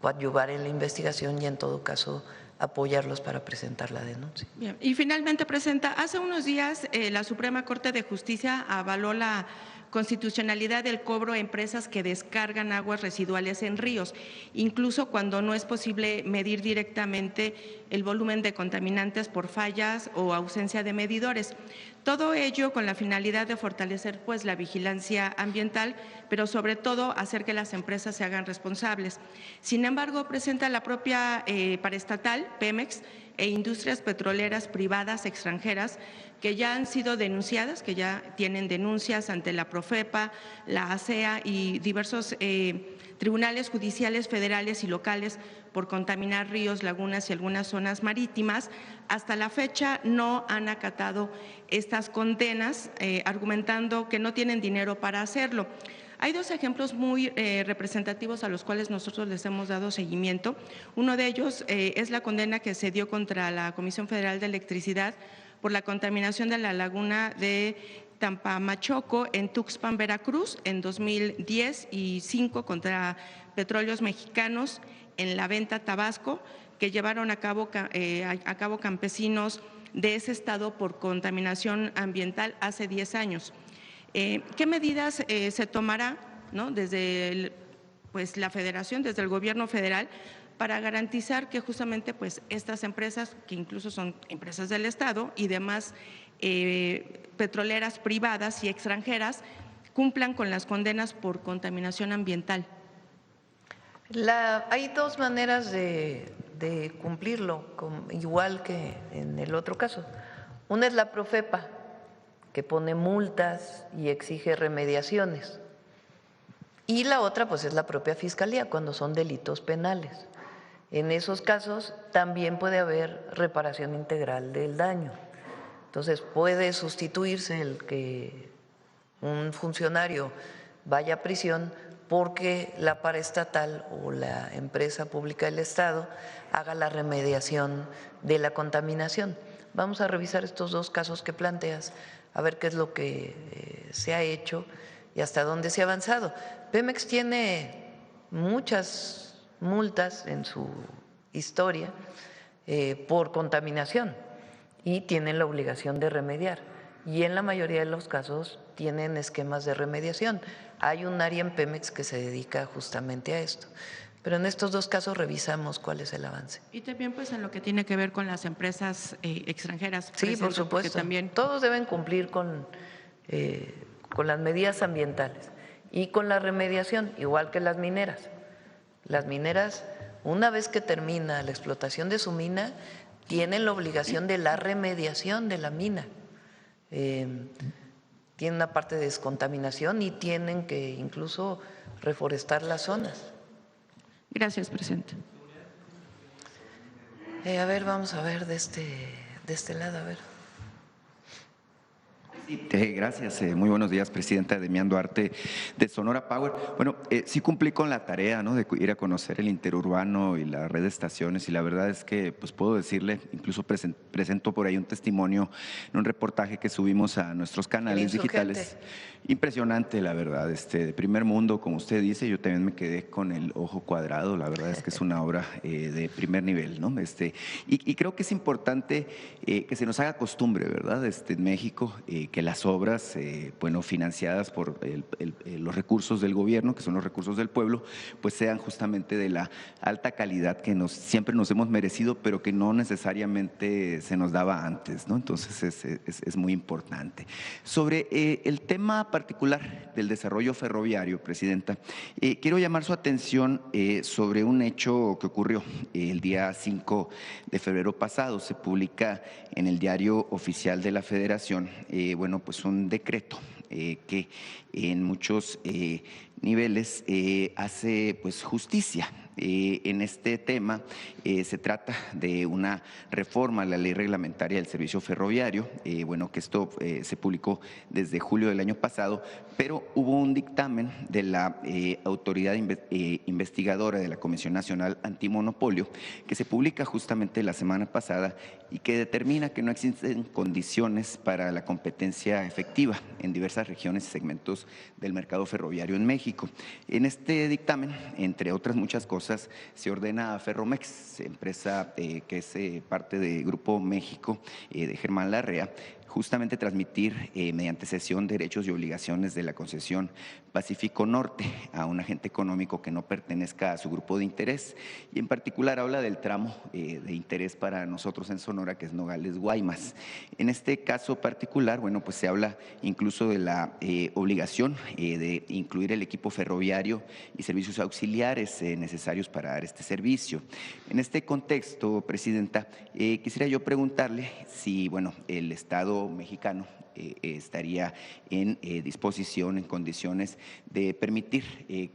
Speaker 1: coadyuvar en la investigación y en todo caso apoyarlos para presentar la denuncia.
Speaker 8: Bien. Y finalmente, Presidenta, hace unos días la Suprema Corte de Justicia avaló la constitucionalidad del cobro a empresas que descargan aguas residuales en ríos, incluso cuando no es posible medir directamente el volumen de contaminantes por fallas o ausencia de medidores. Todo ello con la finalidad de fortalecer pues la vigilancia ambiental, pero sobre todo hacer que las empresas se hagan responsables. Sin embargo, presenta la propia paraestatal, Pemex, e industrias petroleras privadas extranjeras que ya han sido denunciadas, que ya tienen denuncias ante la Profepa, la ASEA y diversos tribunales judiciales federales y locales por contaminar ríos, lagunas y algunas zonas marítimas. Hasta la fecha no han acatado estas condenas, argumentando que no tienen dinero para hacerlo. Hay dos ejemplos muy representativos a los cuales nosotros les hemos dado seguimiento. Uno de ellos es la condena que se dio contra la Comisión Federal de Electricidad por la contaminación de la laguna de Tampamachoco en Tuxpan, Veracruz, en 2010, y 5 contra Petróleos Mexicanos en La Venta, Tabasco, que llevaron a cabo campesinos de ese estado por contaminación ambiental hace 10 años. ¿Qué medidas se tomará, ¿no?, desde la Federación, desde el Gobierno federal, para garantizar que justamente pues estas empresas, que incluso son empresas del Estado y demás petroleras privadas y extranjeras, cumplan con las condenas por contaminación ambiental?
Speaker 1: Hay dos maneras de cumplirlo, igual que en el otro caso. Una es la Profepa, que pone multas y exige remediaciones. Y la otra pues es la propia Fiscalía, cuando son delitos penales. En esos casos también puede haber reparación integral del daño. Entonces puede sustituirse el que un funcionario vaya a prisión porque la paraestatal o la empresa pública del Estado haga la remediación de la contaminación. Vamos a revisar estos dos casos que planteas, a ver qué es lo que se ha hecho y hasta dónde se ha avanzado. Pemex tiene muchas multas en su historia por contaminación y tienen la obligación de remediar, y en la mayoría de los casos tienen esquemas de remediación. Hay un área en Pemex que se dedica justamente a esto, pero en estos dos casos revisamos cuál es el avance.
Speaker 8: Y también pues en lo que tiene que ver con las empresas extranjeras.
Speaker 1: Sí, por supuesto, también todos deben cumplir con las medidas ambientales y con la remediación, igual que las mineras. Las mineras, una vez que termina la explotación de su mina, tienen la obligación de la remediación de la mina. Tienen una parte de descontaminación y tienen que incluso reforestar las zonas.
Speaker 8: Gracias, Presidenta.
Speaker 1: A ver, vamos a ver de este lado, a ver.
Speaker 9: Gracias, muy buenos días, Presidenta. Demián Duarte, de Sonora Power. Bueno, sí cumplí con la tarea, ¿no?, de ir a conocer el interurbano y la red de estaciones, y la verdad es que pues puedo decirle, incluso presento por ahí un testimonio en un reportaje que subimos a nuestros canales digitales. Impresionante, la verdad, de primer mundo, como usted dice. Yo también me quedé con el ojo cuadrado. La verdad es que es una obra de primer nivel, ¿no? Y creo que es importante que se nos haga costumbre, ¿verdad?, en México, que las obras, bueno, financiadas por los recursos del gobierno, que son los recursos del pueblo, pues sean justamente de la alta calidad que siempre nos hemos merecido, pero que no necesariamente se nos daba antes, ¿no? Entonces es muy importante. Sobre el tema particular del desarrollo ferroviario, Presidenta, quiero llamar su atención sobre un hecho que ocurrió el día 5 de febrero pasado. Se publica en el Diario Oficial de la Federación, bueno, pues un decreto que en muchos niveles hace pues justicia. En este tema se trata de una reforma a la ley reglamentaria del servicio ferroviario, bueno, que esto se publicó desde julio del año pasado, pero hubo un dictamen de la autoridad investigadora de la Comisión Nacional Antimonopolio que se publica justamente la semana pasada y que determina que no existen condiciones para la competencia efectiva en diversas regiones y segmentos del mercado ferroviario en México. En este dictamen, entre otras muchas cosas, se ordena a Ferromex, empresa que es parte de Grupo México de Germán Larrea, justamente transmitir mediante cesión derechos y obligaciones de la concesión Pacífico Norte a un agente económico que no pertenezca a su grupo de interés, y en particular habla del tramo de interés para nosotros en Sonora, que es Nogales-Guaymas. En este caso particular, bueno, pues se habla incluso de la obligación de incluir el equipo ferroviario y servicios auxiliares necesarios para dar este servicio. En este contexto, Presidenta, quisiera yo preguntarle si, bueno, el Estado mexicano estaría en disposición, en condiciones de permitir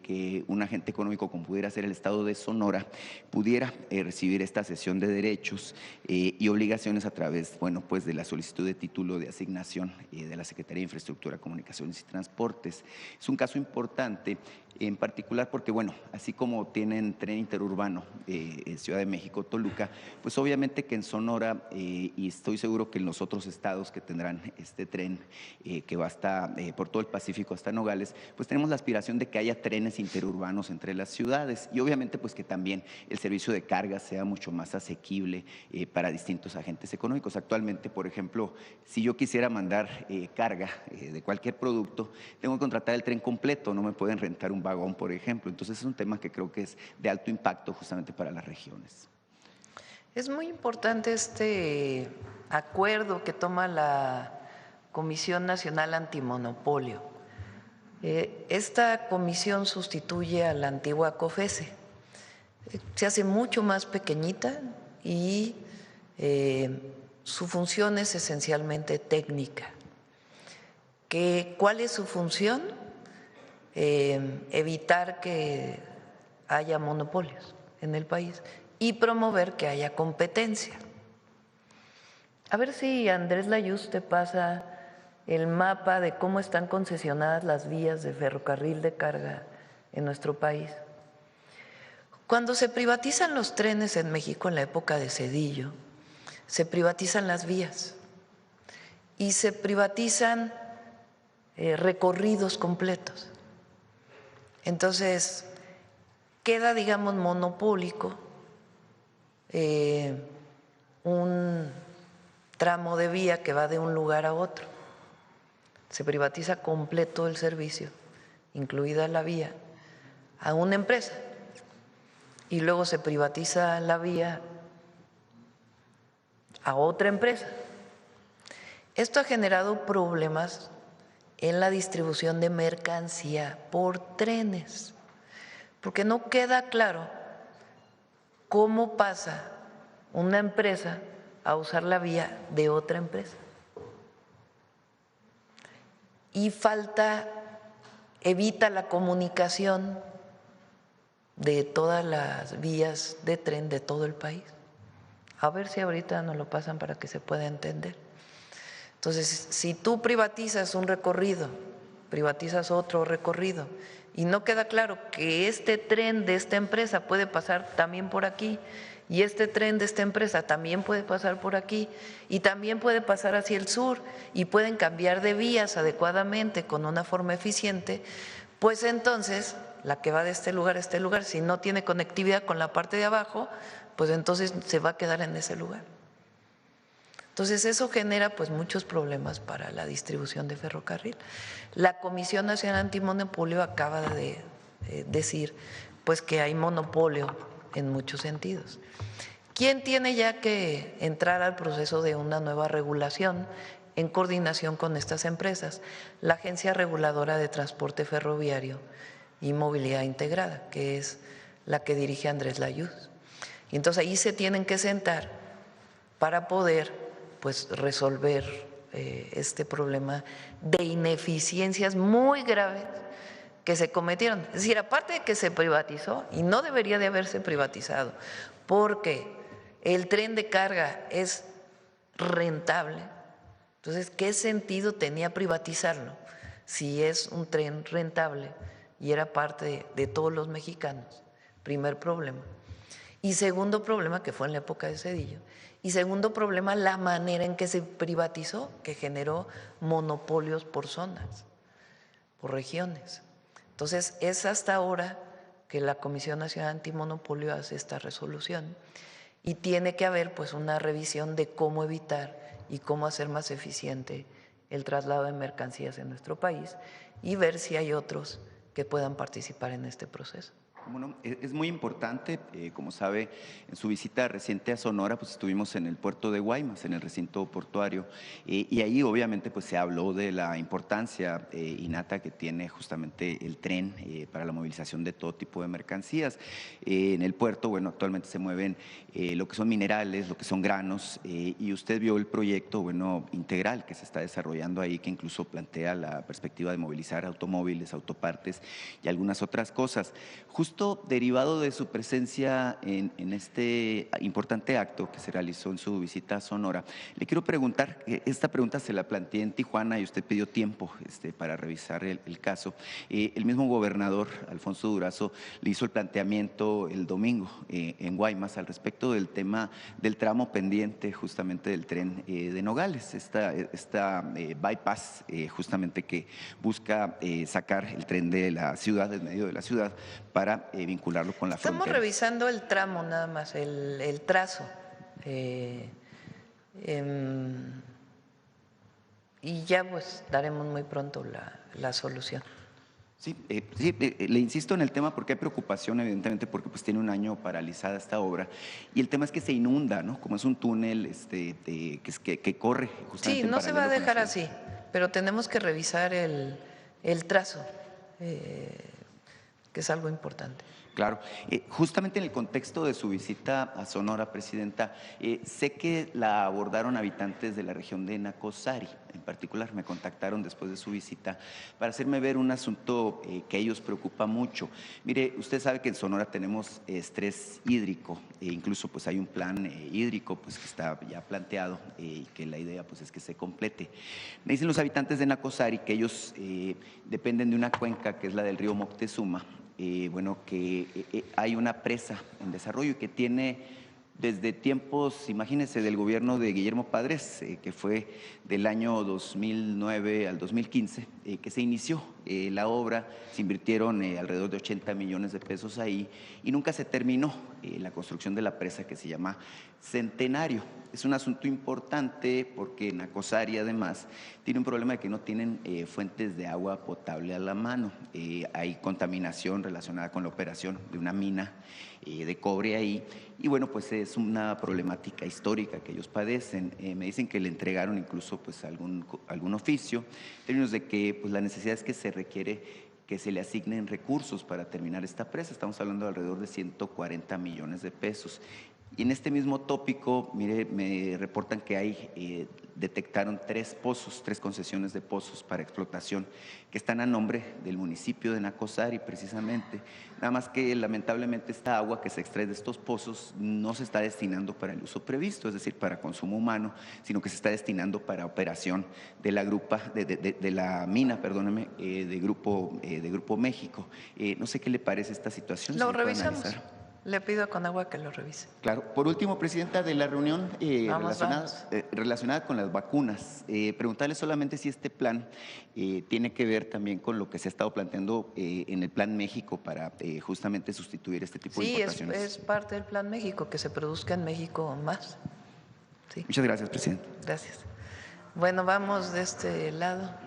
Speaker 9: que un agente económico como pudiera ser el Estado de Sonora pudiera recibir esta cesión de derechos y obligaciones a través, bueno, pues de la solicitud de título de asignación de la Secretaría de Infraestructura, Comunicaciones y Transportes. Es un caso importante en particular porque, bueno, así como tienen tren interurbano Ciudad de México, Toluca, pues obviamente que en Sonora y estoy seguro que en los otros estados que tendrán este tren que va hasta por todo el Pacífico hasta Nogales, pues tenemos la aspiración de que haya trenes interurbanos entre las ciudades y obviamente pues que también el servicio de carga sea mucho más asequible para distintos agentes económicos. Actualmente, por ejemplo, si yo quisiera mandar carga de cualquier producto, tengo que contratar el tren completo, no me pueden rentar un vagón, por ejemplo. Entonces es un tema que creo que es de alto impacto justamente para las regiones.
Speaker 1: Es muy importante este acuerdo que toma la Comisión Nacional Antimonopolio. Esta comisión sustituye a la antigua COFECE. Se hace mucho más pequeñita y su función es esencialmente técnica. ¿Cuál es su función? Evitar que haya monopolios en el país y promover que haya competencia. A ver si Andrés Layuz te pasa el mapa de cómo están concesionadas las vías de ferrocarril de carga en nuestro país. Cuando se privatizan los trenes en México en la época de Zedillo, se privatizan las vías y se privatizan recorridos completos. Entonces, queda, digamos, monopólico un tramo de vía que va de un lugar a otro. Se privatiza completo el servicio, incluida la vía, a una empresa. Y luego se privatiza la vía a otra empresa. Esto ha generado problemas en la distribución de mercancía por trenes, porque no queda claro cómo pasa una empresa a usar la vía de otra empresa. Y evita la comunicación de todas las vías de tren de todo el país. A ver si ahorita nos lo pasan para que se pueda entender. Entonces, si tú privatizas un recorrido, privatizas otro recorrido y no queda claro que este tren de esta empresa puede pasar también por aquí y este tren de esta empresa también puede pasar por aquí y también puede pasar hacia el sur y pueden cambiar de vías adecuadamente con una forma eficiente, pues entonces la que va de este lugar a este lugar, si no tiene conectividad con la parte de abajo, pues entonces se va a quedar en ese lugar. Entonces eso genera pues muchos problemas para la distribución de ferrocarril. La Comisión Nacional Antimonopolio acaba de decir pues que hay monopolio en muchos sentidos. ¿Quién tiene ya que entrar al proceso de una nueva regulación en coordinación con estas empresas? La Agencia Reguladora de Transporte Ferroviario y Movilidad Integrada, que es la que dirige Andrés Layuz. Y entonces ahí se tienen que sentar para poder pues resolver este problema de ineficiencias muy graves que se cometieron. Es decir, aparte de que se privatizó, y no debería de haberse privatizado, porque el tren de carga es rentable, entonces, ¿qué sentido tenía privatizarlo si es un tren rentable y era parte de todos los mexicanos? Primer problema. Y segundo problema, que fue en la época de Zedillo. Y segundo problema, la manera en que se privatizó, que generó monopolios por zonas, por regiones. Entonces, es hasta ahora que la Comisión Nacional Antimonopolio hace esta resolución y tiene que haber pues una revisión de cómo evitar y cómo hacer más eficiente el traslado de mercancías en nuestro país y ver si hay otros que puedan participar en este proceso.
Speaker 9: Bueno, es muy importante, como sabe, en su visita reciente a Sonora, pues estuvimos en el puerto de Guaymas, en el recinto portuario, y ahí obviamente pues se habló de la importancia innata que tiene justamente el tren para la movilización de todo tipo de mercancías. En el puerto, bueno, actualmente se mueven lo que son minerales, lo que son granos, y usted vio el proyecto, bueno, integral que se está desarrollando ahí, que incluso plantea la perspectiva de movilizar automóviles, autopartes y algunas otras cosas. Justo derivado de su presencia en este importante acto que se realizó en su visita a Sonora, le quiero preguntar, esta pregunta se la planteé en Tijuana y usted pidió tiempo para revisar el caso. El mismo gobernador, Alfonso Durazo, le hizo el planteamiento el domingo en Guaymas al respecto del tema del tramo pendiente justamente del tren de Nogales, esta bypass justamente que busca sacar el tren de la ciudad, del medio de la ciudad, para vincularlo con la frontera.
Speaker 1: Estamos revisando el tramo nada más, el trazo. Y ya pues daremos muy pronto la solución.
Speaker 9: Sí, le insisto en el tema porque hay preocupación, evidentemente, porque pues tiene un año paralizada esta obra y el tema es que se inunda, ¿no? Como es un túnel que corre justamente.
Speaker 1: Sí, no se va a dejar así, pero tenemos que revisar el trazo, que es algo importante.
Speaker 9: Claro. Justamente en el contexto de su visita a Sonora, Presidenta, sé que la abordaron habitantes de la región de Nacozari, en particular. Me contactaron después de su visita para hacerme ver un asunto que a ellos preocupa mucho. Mire, usted sabe que en Sonora tenemos estrés hídrico, incluso pues hay un plan hídrico pues que está ya planteado y que la idea pues es que se complete. Me dicen los habitantes de Nacozari que ellos dependen de una cuenca que es la del río Moctezuma, bueno, que hay una presa en desarrollo y que tiene desde tiempos, imagínense, del gobierno de Guillermo Padres, que fue del año 2009 al 2015, que se inició la obra, se invirtieron alrededor de 80 millones de pesos ahí y nunca se terminó la construcción de la presa que se llama Centenario. Es un asunto importante porque Nacozari además tiene un problema de que no tienen fuentes de agua potable a la mano. Hay contaminación relacionada con la operación de una mina de cobre ahí y bueno, pues es una problemática histórica que ellos padecen. Me dicen que le entregaron incluso pues algún oficio, en términos de que pues la necesidad es que se requiere que se le asignen recursos para terminar esta presa. Estamos hablando de alrededor de 140 millones de pesos. Y en este mismo tópico, mire, me reportan que detectaron 3 pozos, 3 concesiones de pozos para explotación que están a nombre del municipio de Nacozari precisamente. Nada más que lamentablemente esta agua que se extrae de estos pozos no se está destinando para el uso previsto, es decir, para consumo humano, sino que se está destinando para operación de la mina, perdóneme, de Grupo México. No sé qué le parece esta situación.
Speaker 1: Lo revisamos. Le pido a Conagua que lo revise.
Speaker 9: Claro. Por último, Presidenta, de la reunión relacionada con las vacunas, preguntarle solamente si este plan tiene que ver también con lo que se ha estado planteando en el Plan México para justamente sustituir este tipo de importaciones.
Speaker 1: Sí, es parte del Plan México, que se produzca en México más. Sí.
Speaker 9: Muchas gracias, Presidenta.
Speaker 1: Gracias. Bueno, vamos de este lado.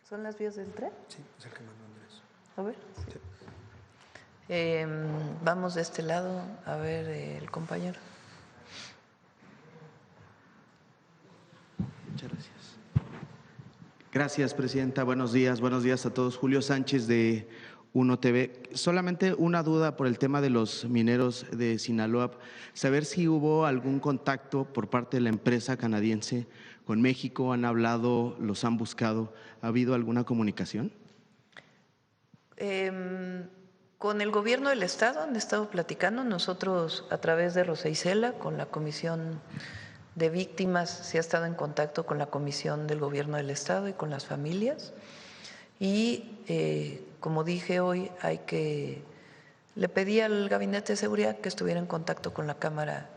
Speaker 1: ¿Son las vías del tren?
Speaker 10: Sí, es el que mandó Andrés.
Speaker 1: A ver.
Speaker 10: Sí.
Speaker 1: Vamos de este lado, a ver el compañero.
Speaker 10: Muchas gracias. Gracias, Presidenta. Buenos días a todos. Julio Sánchez de Uno TV. Solamente una duda por el tema de los mineros de Sinaloa. Saber si hubo algún contacto por parte de la empresa canadiense con México? ¿Han hablado? ¿Los han buscado? ¿Ha habido alguna comunicación?
Speaker 1: Con el gobierno del estado han estado platicando. Nosotros, a través de Rosa Isela, con la Comisión de Víctimas, se ha estado en contacto con la Comisión del Gobierno del Estado y con las familias. Y como dije hoy, le pedí al Gabinete de Seguridad que estuviera en contacto con la Cámara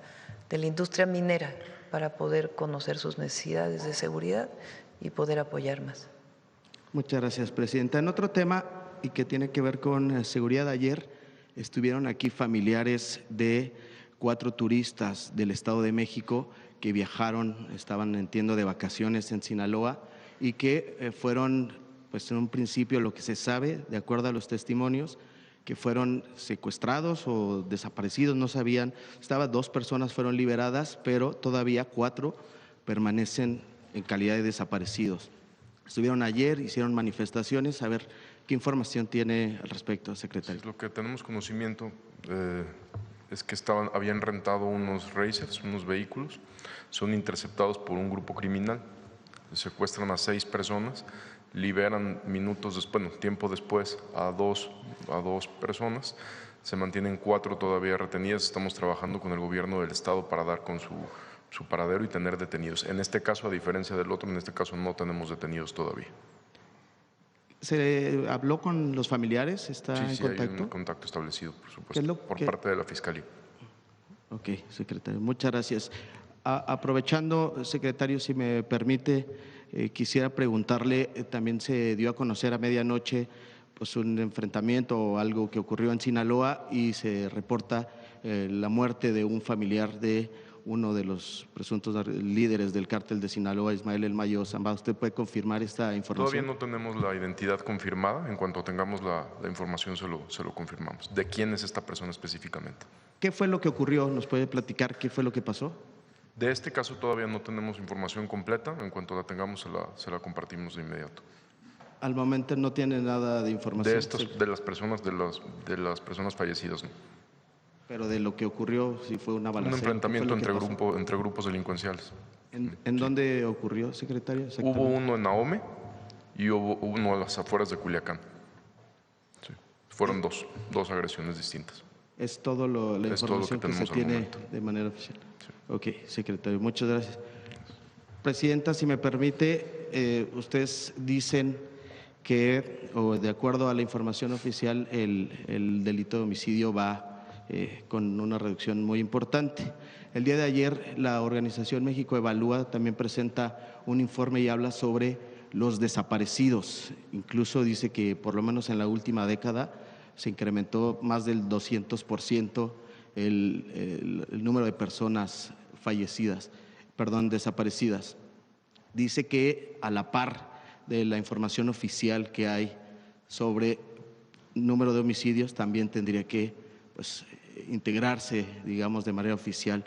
Speaker 1: de la Industria Minera para poder conocer sus necesidades de seguridad y poder apoyar más.
Speaker 10: Muchas gracias, presidenta. En otro tema, y que tiene que ver con seguridad, ayer estuvieron aquí familiares de 4 turistas del Estado de México que viajaron, estaban, entiendo, de vacaciones en Sinaloa y que fueron, pues en un principio, lo que se sabe, de acuerdo a los testimonios, que fueron secuestrados o desaparecidos, no sabían. 2 personas fueron liberadas, pero todavía 4 permanecen en calidad de desaparecidos. Estuvieron ayer, hicieron manifestaciones. A ver, ¿qué información tiene al respecto, secretario?
Speaker 4: Sí, lo que tenemos conocimiento es que habían rentado unos racers, unos vehículos, son interceptados por un grupo criminal, secuestran a 6 personas, liberan minutos después, tiempo después a dos personas, se mantienen 4 todavía retenidas. Estamos trabajando con el gobierno del estado para dar con su paradero y tener detenidos. En este caso, a diferencia del otro, en este caso no tenemos detenidos todavía.
Speaker 10: ¿Se habló con los familiares? ¿Está en contacto?
Speaker 4: Sí, hay un contacto establecido, por supuesto, por parte de la Fiscalía.
Speaker 10: Ok, secretario, muchas gracias. Aprovechando, secretario, si me permite, quisiera preguntarle, también se dio a conocer a medianoche pues un enfrentamiento o algo que ocurrió en Sinaloa y se reporta la muerte de un familiar de uno de los presuntos líderes del cártel de Sinaloa, Ismael El Mayo Zambada. ¿Usted puede confirmar esta información?
Speaker 4: Todavía no tenemos la identidad confirmada. En cuanto tengamos la información se lo confirmamos. ¿De quién es esta persona específicamente?
Speaker 10: ¿Qué fue lo que ocurrió? ¿Nos puede platicar qué fue lo que pasó?
Speaker 4: De este caso todavía no tenemos información completa. En cuanto la tengamos se la compartimos de inmediato.
Speaker 10: Al momento no tiene nada de información.
Speaker 4: De las personas fallecidas, ¿no?
Speaker 10: Pero de lo que ocurrió, si fue una balacera.
Speaker 4: Un enfrentamiento entre grupos delincuenciales.
Speaker 10: ¿En dónde ocurrió, secretario?
Speaker 4: Hubo uno en Ahome y hubo uno a las afueras de Culiacán. Sí. Fueron dos agresiones distintas.
Speaker 10: Es todo la información que se tiene de manera oficial. Sí. Ok, secretario, muchas gracias. Presidenta, si me permite, ustedes dicen que, o de acuerdo a la información oficial, el delito de homicidio va con una reducción muy importante. El día de ayer la organización México Evalúa también presenta un informe y habla sobre los desaparecidos. Incluso dice que por lo menos en la última década se incrementó más del 200% el número de personas desaparecidas. Dice que a la par de la información oficial que hay sobre número de homicidios, también tendría que integrarse, digamos, de manera oficial,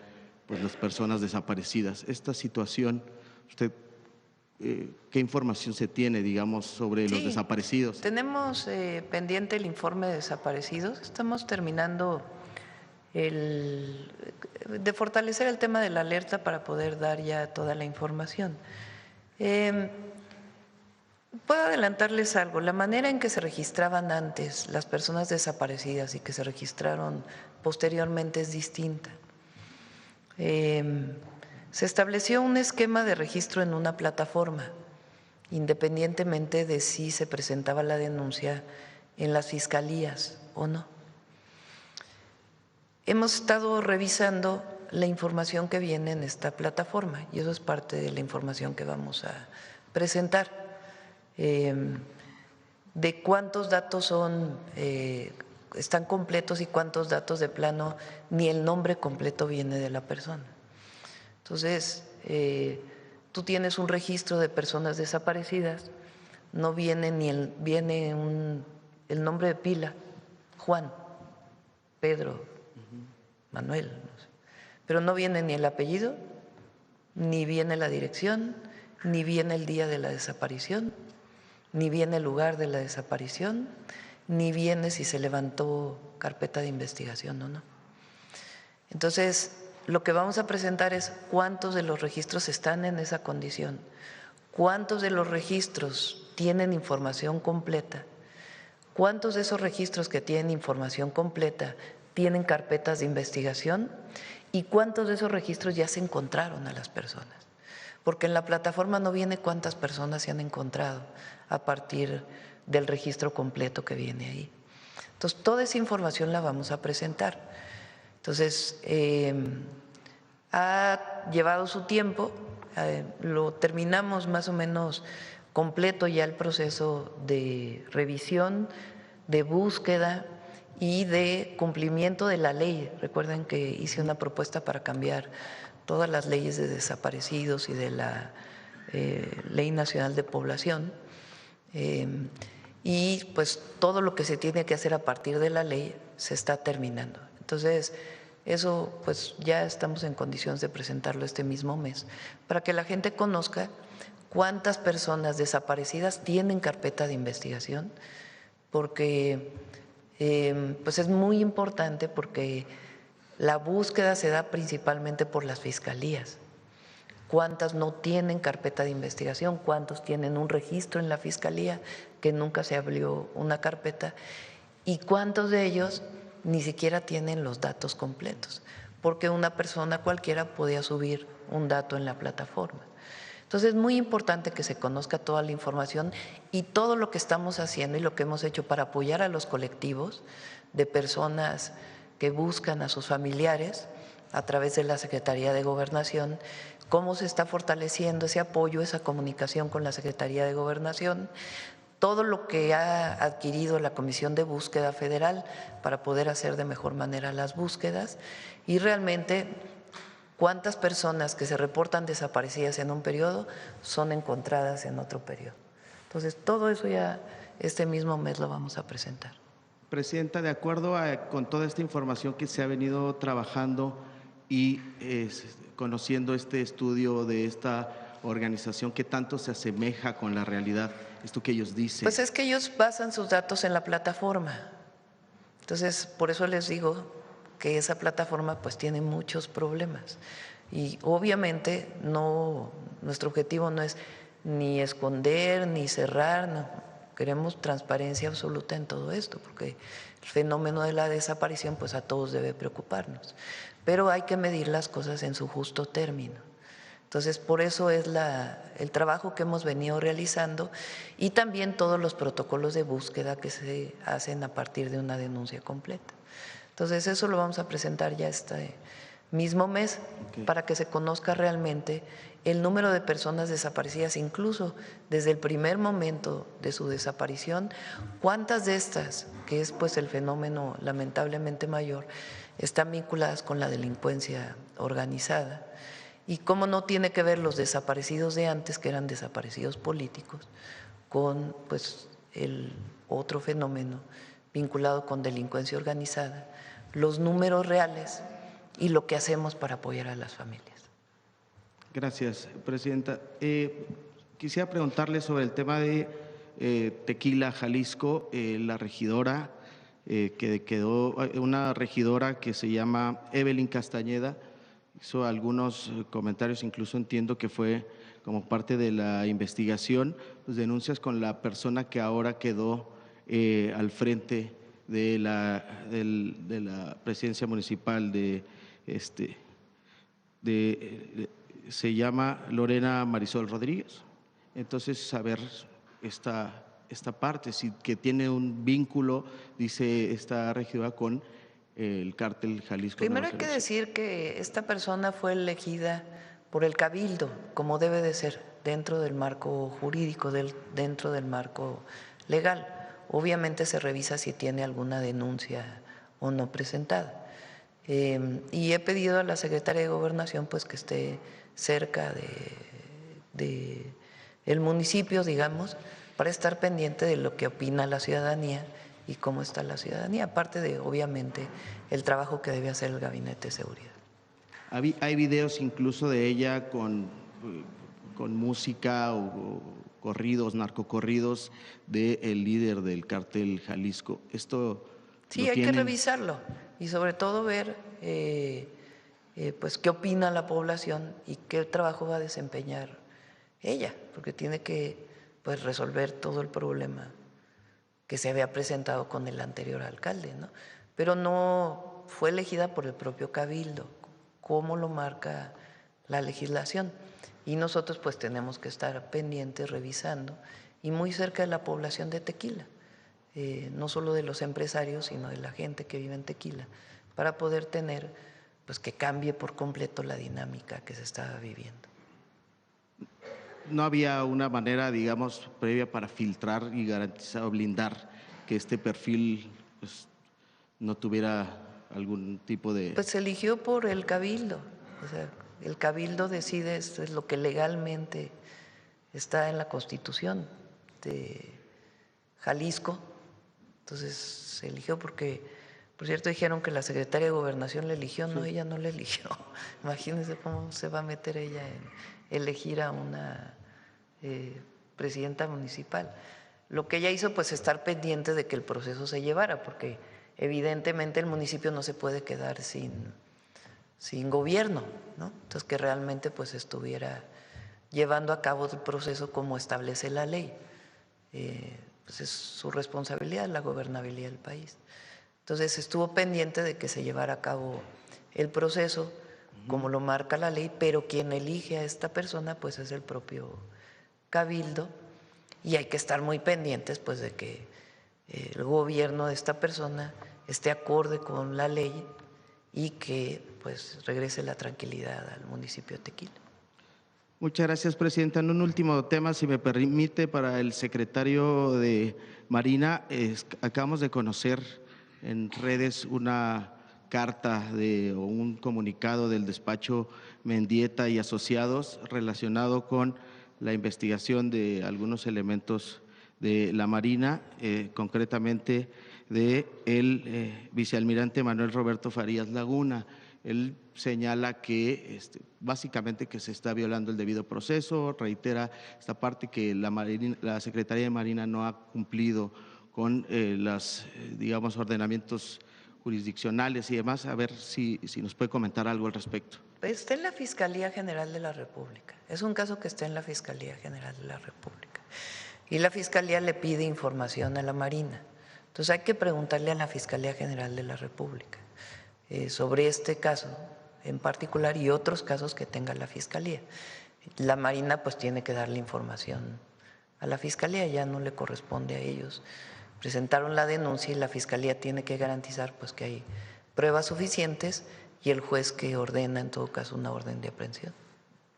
Speaker 10: las personas desaparecidas. Esta situación, usted, ¿qué información se tiene, digamos, sobre los desaparecidos?
Speaker 1: Tenemos pendiente el informe de desaparecidos. Estamos terminando de fortalecer el tema de la alerta para poder dar ya toda la información. Puedo adelantarles algo. La manera en que se registraban antes las personas desaparecidas y que se registraron posteriormente es distinta. Se estableció un esquema de registro en una plataforma, independientemente de si se presentaba la denuncia en las fiscalías o no. Hemos estado revisando la información que viene en esta plataforma y eso es parte de la información que vamos a presentar. De cuántos datos están completos y cuántos datos de plano ni el nombre completo viene de la persona. Entonces, tú tienes un registro de personas desaparecidas, no viene viene el nombre de pila, Juan, Pedro, Manuel, no sé, pero no viene ni el apellido, ni viene la dirección, ni viene el día de la desaparición, ni viene el lugar de la desaparición, ni viene si se levantó carpeta de investigación o no. Entonces, lo que vamos a presentar es cuántos de los registros están en esa condición, cuántos de los registros tienen información completa, cuántos de esos registros que tienen información completa tienen carpetas de investigación y cuántos de esos registros ya se encontraron a las personas. Porque en la plataforma no viene cuántas personas se han encontrado a partir del registro completo que viene ahí. Entonces, toda esa información la vamos a presentar. Entonces, ha llevado su tiempo, lo terminamos más o menos completo ya el proceso de revisión, de búsqueda y de cumplimiento de la ley. Recuerden que hice una propuesta para cambiar todas las leyes de desaparecidos y de la Ley Nacional de Población. Y pues todo lo que se tiene que hacer a partir de la ley se está terminando. Entonces, eso pues ya estamos en condiciones de presentarlo este mismo mes para que la gente conozca cuántas personas desaparecidas tienen carpeta de investigación, porque pues es muy importante, porque la búsqueda se da principalmente por las fiscalías. ¿Cuántas no tienen carpeta de investigación? ¿Cuántos tienen un registro en la fiscalía que nunca se abrió una carpeta? ¿Y cuántos de ellos ni siquiera tienen los datos completos? Porque una persona cualquiera podía subir un dato en la plataforma. Entonces es muy importante que se conozca toda la información y todo lo que estamos haciendo y lo que hemos hecho para apoyar a los colectivos de personas que buscan a sus familiares a través de la Secretaría de Gobernación, cómo se está fortaleciendo ese apoyo, esa comunicación con la Secretaría de Gobernación, todo lo que ha adquirido la Comisión de Búsqueda Federal para poder hacer de mejor manera las búsquedas y realmente cuántas personas que se reportan desaparecidas en un periodo son encontradas en otro periodo. Entonces, todo eso ya este mismo mes lo vamos a presentar.
Speaker 10: Presidenta, de acuerdo con toda esta información que se ha venido trabajando y conociendo este estudio de esta organización que tanto se asemeja con la realidad, esto que ellos dicen.
Speaker 1: Pues es que ellos basan sus datos en la plataforma. Entonces, por eso les digo que esa plataforma pues tiene muchos problemas. Y obviamente nuestro objetivo no es ni esconder ni cerrar, no. Queremos transparencia absoluta en todo esto, porque el fenómeno de la desaparición pues a todos debe preocuparnos, pero hay que medir las cosas en su justo término. Entonces, por eso es el trabajo que hemos venido realizando y también todos los protocolos de búsqueda que se hacen a partir de una denuncia completa. Entonces, eso lo vamos a presentar ya este mismo mes para que se conozca realmente el número de personas desaparecidas, incluso desde el primer momento de su desaparición, cuántas de estas, que es pues el fenómeno lamentablemente mayor, están vinculadas con la delincuencia organizada y cómo no tiene que ver los desaparecidos de antes, que eran desaparecidos políticos, con pues el otro fenómeno vinculado con delincuencia organizada, los números reales y lo que hacemos para apoyar a las familias.
Speaker 10: Gracias, Presidenta. Quisiera preguntarle sobre el tema de Tequila, Jalisco, la regidora, que quedó una regidora que se llama Evelyn Castañeda, hizo algunos comentarios, incluso entiendo que fue como parte de la investigación, pues denuncias con la persona que ahora quedó al frente de la presidencia municipal se llama Lorena Marisol Rodríguez. Entonces, saber esta parte, si que tiene un vínculo, dice esta regidora, con el cártel Jalisco.
Speaker 1: Primero hay que decir que esta persona fue elegida por el Cabildo, como debe de ser, dentro del marco jurídico, dentro del marco legal. Obviamente se revisa si tiene alguna denuncia o no presentada. Y he pedido a la secretaria de Gobernación pues que esté cerca de el municipio, digamos, para estar pendiente de lo que opina la ciudadanía y cómo está la ciudadanía, aparte de, obviamente, el trabajo que debe hacer el Gabinete de Seguridad.
Speaker 10: Hay videos incluso de ella con música o corridos, narcocorridos del líder del cártel Jalisco. Esto
Speaker 1: sí, hay que revisarlo y sobre todo ver pues qué opina la población y qué trabajo va a desempeñar ella, porque tiene que pues resolver todo el problema que se había presentado con el anterior alcalde, ¿no? Pero no fue elegida por el propio Cabildo, como lo marca la legislación. Y nosotros pues tenemos que estar pendientes, revisando, y muy cerca de la población de Tequila, no solo de los empresarios, sino de la gente que vive en Tequila, para poder tener pues que cambie por completo la dinámica que se estaba viviendo.
Speaker 10: ¿No había una manera, digamos, previa para filtrar y garantizar o blindar que este perfil pues, no tuviera algún tipo de…
Speaker 1: Pues se eligió por el Cabildo, o sea, el Cabildo decide, esto es lo que legalmente está en la Constitución de Jalisco, entonces se eligió porque, por cierto, dijeron que la secretaria de Gobernación la eligió, no, ella no la eligió. Imagínense cómo se va a meter ella en elegir a una presidenta municipal. Lo que ella hizo, pues, estar pendiente de que el proceso se llevara, porque evidentemente el municipio no se puede quedar sin gobierno, ¿no? Entonces, que realmente pues estuviera llevando a cabo el proceso como establece la ley. Pues es su responsabilidad, la gobernabilidad del país. Entonces, estuvo pendiente de que se llevara a cabo el proceso como lo marca la ley, pero quien elige a esta persona pues es el propio Cabildo, y hay que estar muy pendientes pues de que el gobierno de esta persona esté acorde con la ley y que pues regrese la tranquilidad al municipio de Tequila.
Speaker 10: Muchas gracias, presidenta. En un último tema, si me permite, para el secretario de Marina, acabamos de conocer en redes una carta o un comunicado del despacho Mendieta y Asociados relacionado con la investigación de algunos elementos de la Marina, concretamente de el vicealmirante Manuel Roberto Farías Laguna. Él señala que básicamente que se está violando el debido proceso, reitera esta parte que la Secretaría de Marina no ha cumplido con los, digamos, ordenamientos jurisdiccionales y demás. A ver si nos puede comentar algo al respecto.
Speaker 1: Está en la Fiscalía General de la República. Es un caso que está en la Fiscalía General de la República. Y la Fiscalía le pide información a la Marina. Entonces hay que preguntarle a la Fiscalía General de la República sobre este caso en particular y otros casos que tenga la Fiscalía. La Marina pues tiene que darle información a la Fiscalía, ya no le corresponde a ellos. Presentaron la denuncia y la Fiscalía tiene que garantizar pues que hay pruebas suficientes y el juez que ordena en todo caso una orden de aprehensión.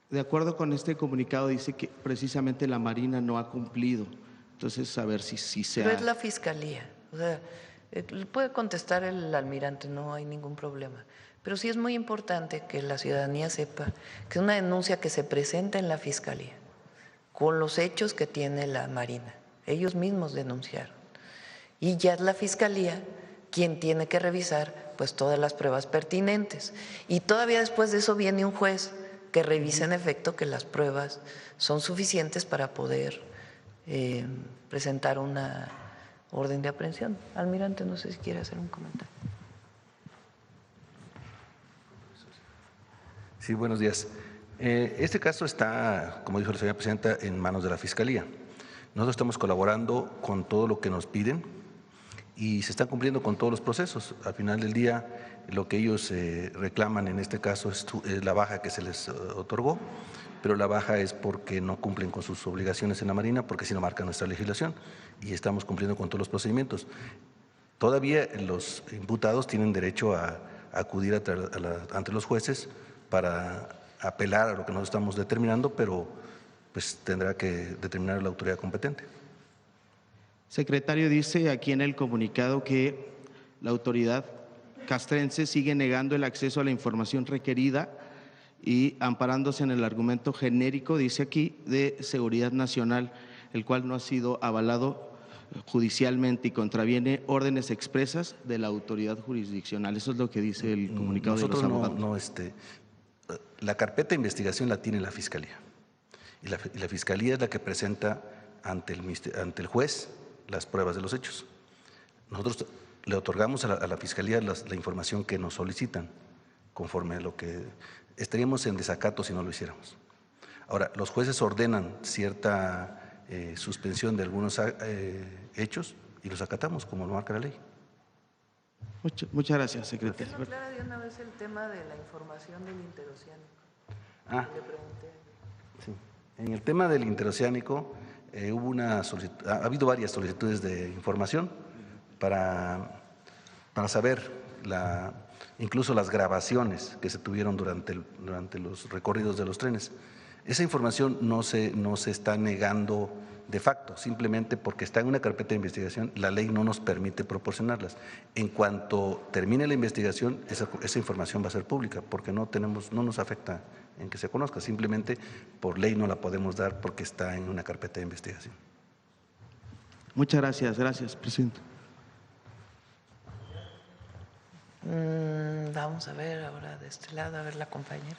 Speaker 10: De acuerdo con este comunicado dice que precisamente la Marina no ha cumplido. Entonces, a ver si se
Speaker 1: Pero es la Fiscalía, o sea, puede contestar el almirante, no hay ningún problema. Pero sí es muy importante que la ciudadanía sepa que es una denuncia que se presenta en la Fiscalía con los hechos que tiene la Marina. Ellos mismos denunciaron. Y ya es la Fiscalía quien tiene que revisar pues todas las pruebas pertinentes. Y todavía después de eso viene un juez que revisa en efecto que las pruebas son suficientes para poder presentar una orden de aprehensión. Almirante, no sé si quiere hacer un comentario.
Speaker 11: Sí, buenos días. Este caso está, como dijo la señora presidenta, en manos de la Fiscalía. Nosotros estamos colaborando con todo lo que nos piden y se están cumpliendo con todos los procesos. Al final del día, lo que ellos reclaman en este caso es la baja que se les otorgó, pero la baja es porque no cumplen con sus obligaciones en la Marina, porque así lo marca nuestra legislación y estamos cumpliendo con todos los procedimientos. Todavía los imputados tienen derecho a acudir ante los jueces para apelar a lo que nosotros estamos determinando, pero pues tendrá que determinar la autoridad competente.
Speaker 10: Secretario, dice aquí en el comunicado que la autoridad castrense sigue negando el acceso a la información requerida y amparándose en el argumento genérico, dice aquí, de seguridad nacional, el cual no ha sido avalado judicialmente y contraviene órdenes expresas de la autoridad jurisdiccional. Eso es lo que dice el comunicado.
Speaker 11: Nosotros
Speaker 10: de los abogados.
Speaker 11: La carpeta de investigación la tiene la Fiscalía y la Fiscalía es la que presenta ante el juez las pruebas de los hechos. Nosotros le otorgamos a la Fiscalía la información que nos solicitan conforme a lo que estaríamos en desacato si no lo hiciéramos. Ahora, los jueces ordenan cierta suspensión de algunos hechos y los acatamos como lo marca la ley.
Speaker 10: Muchas gracias, secretario.
Speaker 1: ¿Por qué no aclara de una vez el tema de la información del interoceánico? Le pregunté.
Speaker 11: Sí. En el tema del interoceánico ha habido varias solicitudes de información para saber incluso las grabaciones que se tuvieron durante los recorridos de los trenes. Esa información no se está negando de facto, simplemente porque está en una carpeta de investigación, la ley no nos permite proporcionarlas. En cuanto termine la investigación, esa información va a ser pública, porque no nos afecta en que se conozca, simplemente por ley no la podemos dar porque está en una carpeta de investigación.
Speaker 10: Muchas gracias, presidente.
Speaker 1: Vamos a ver ahora de este lado, a ver la compañera.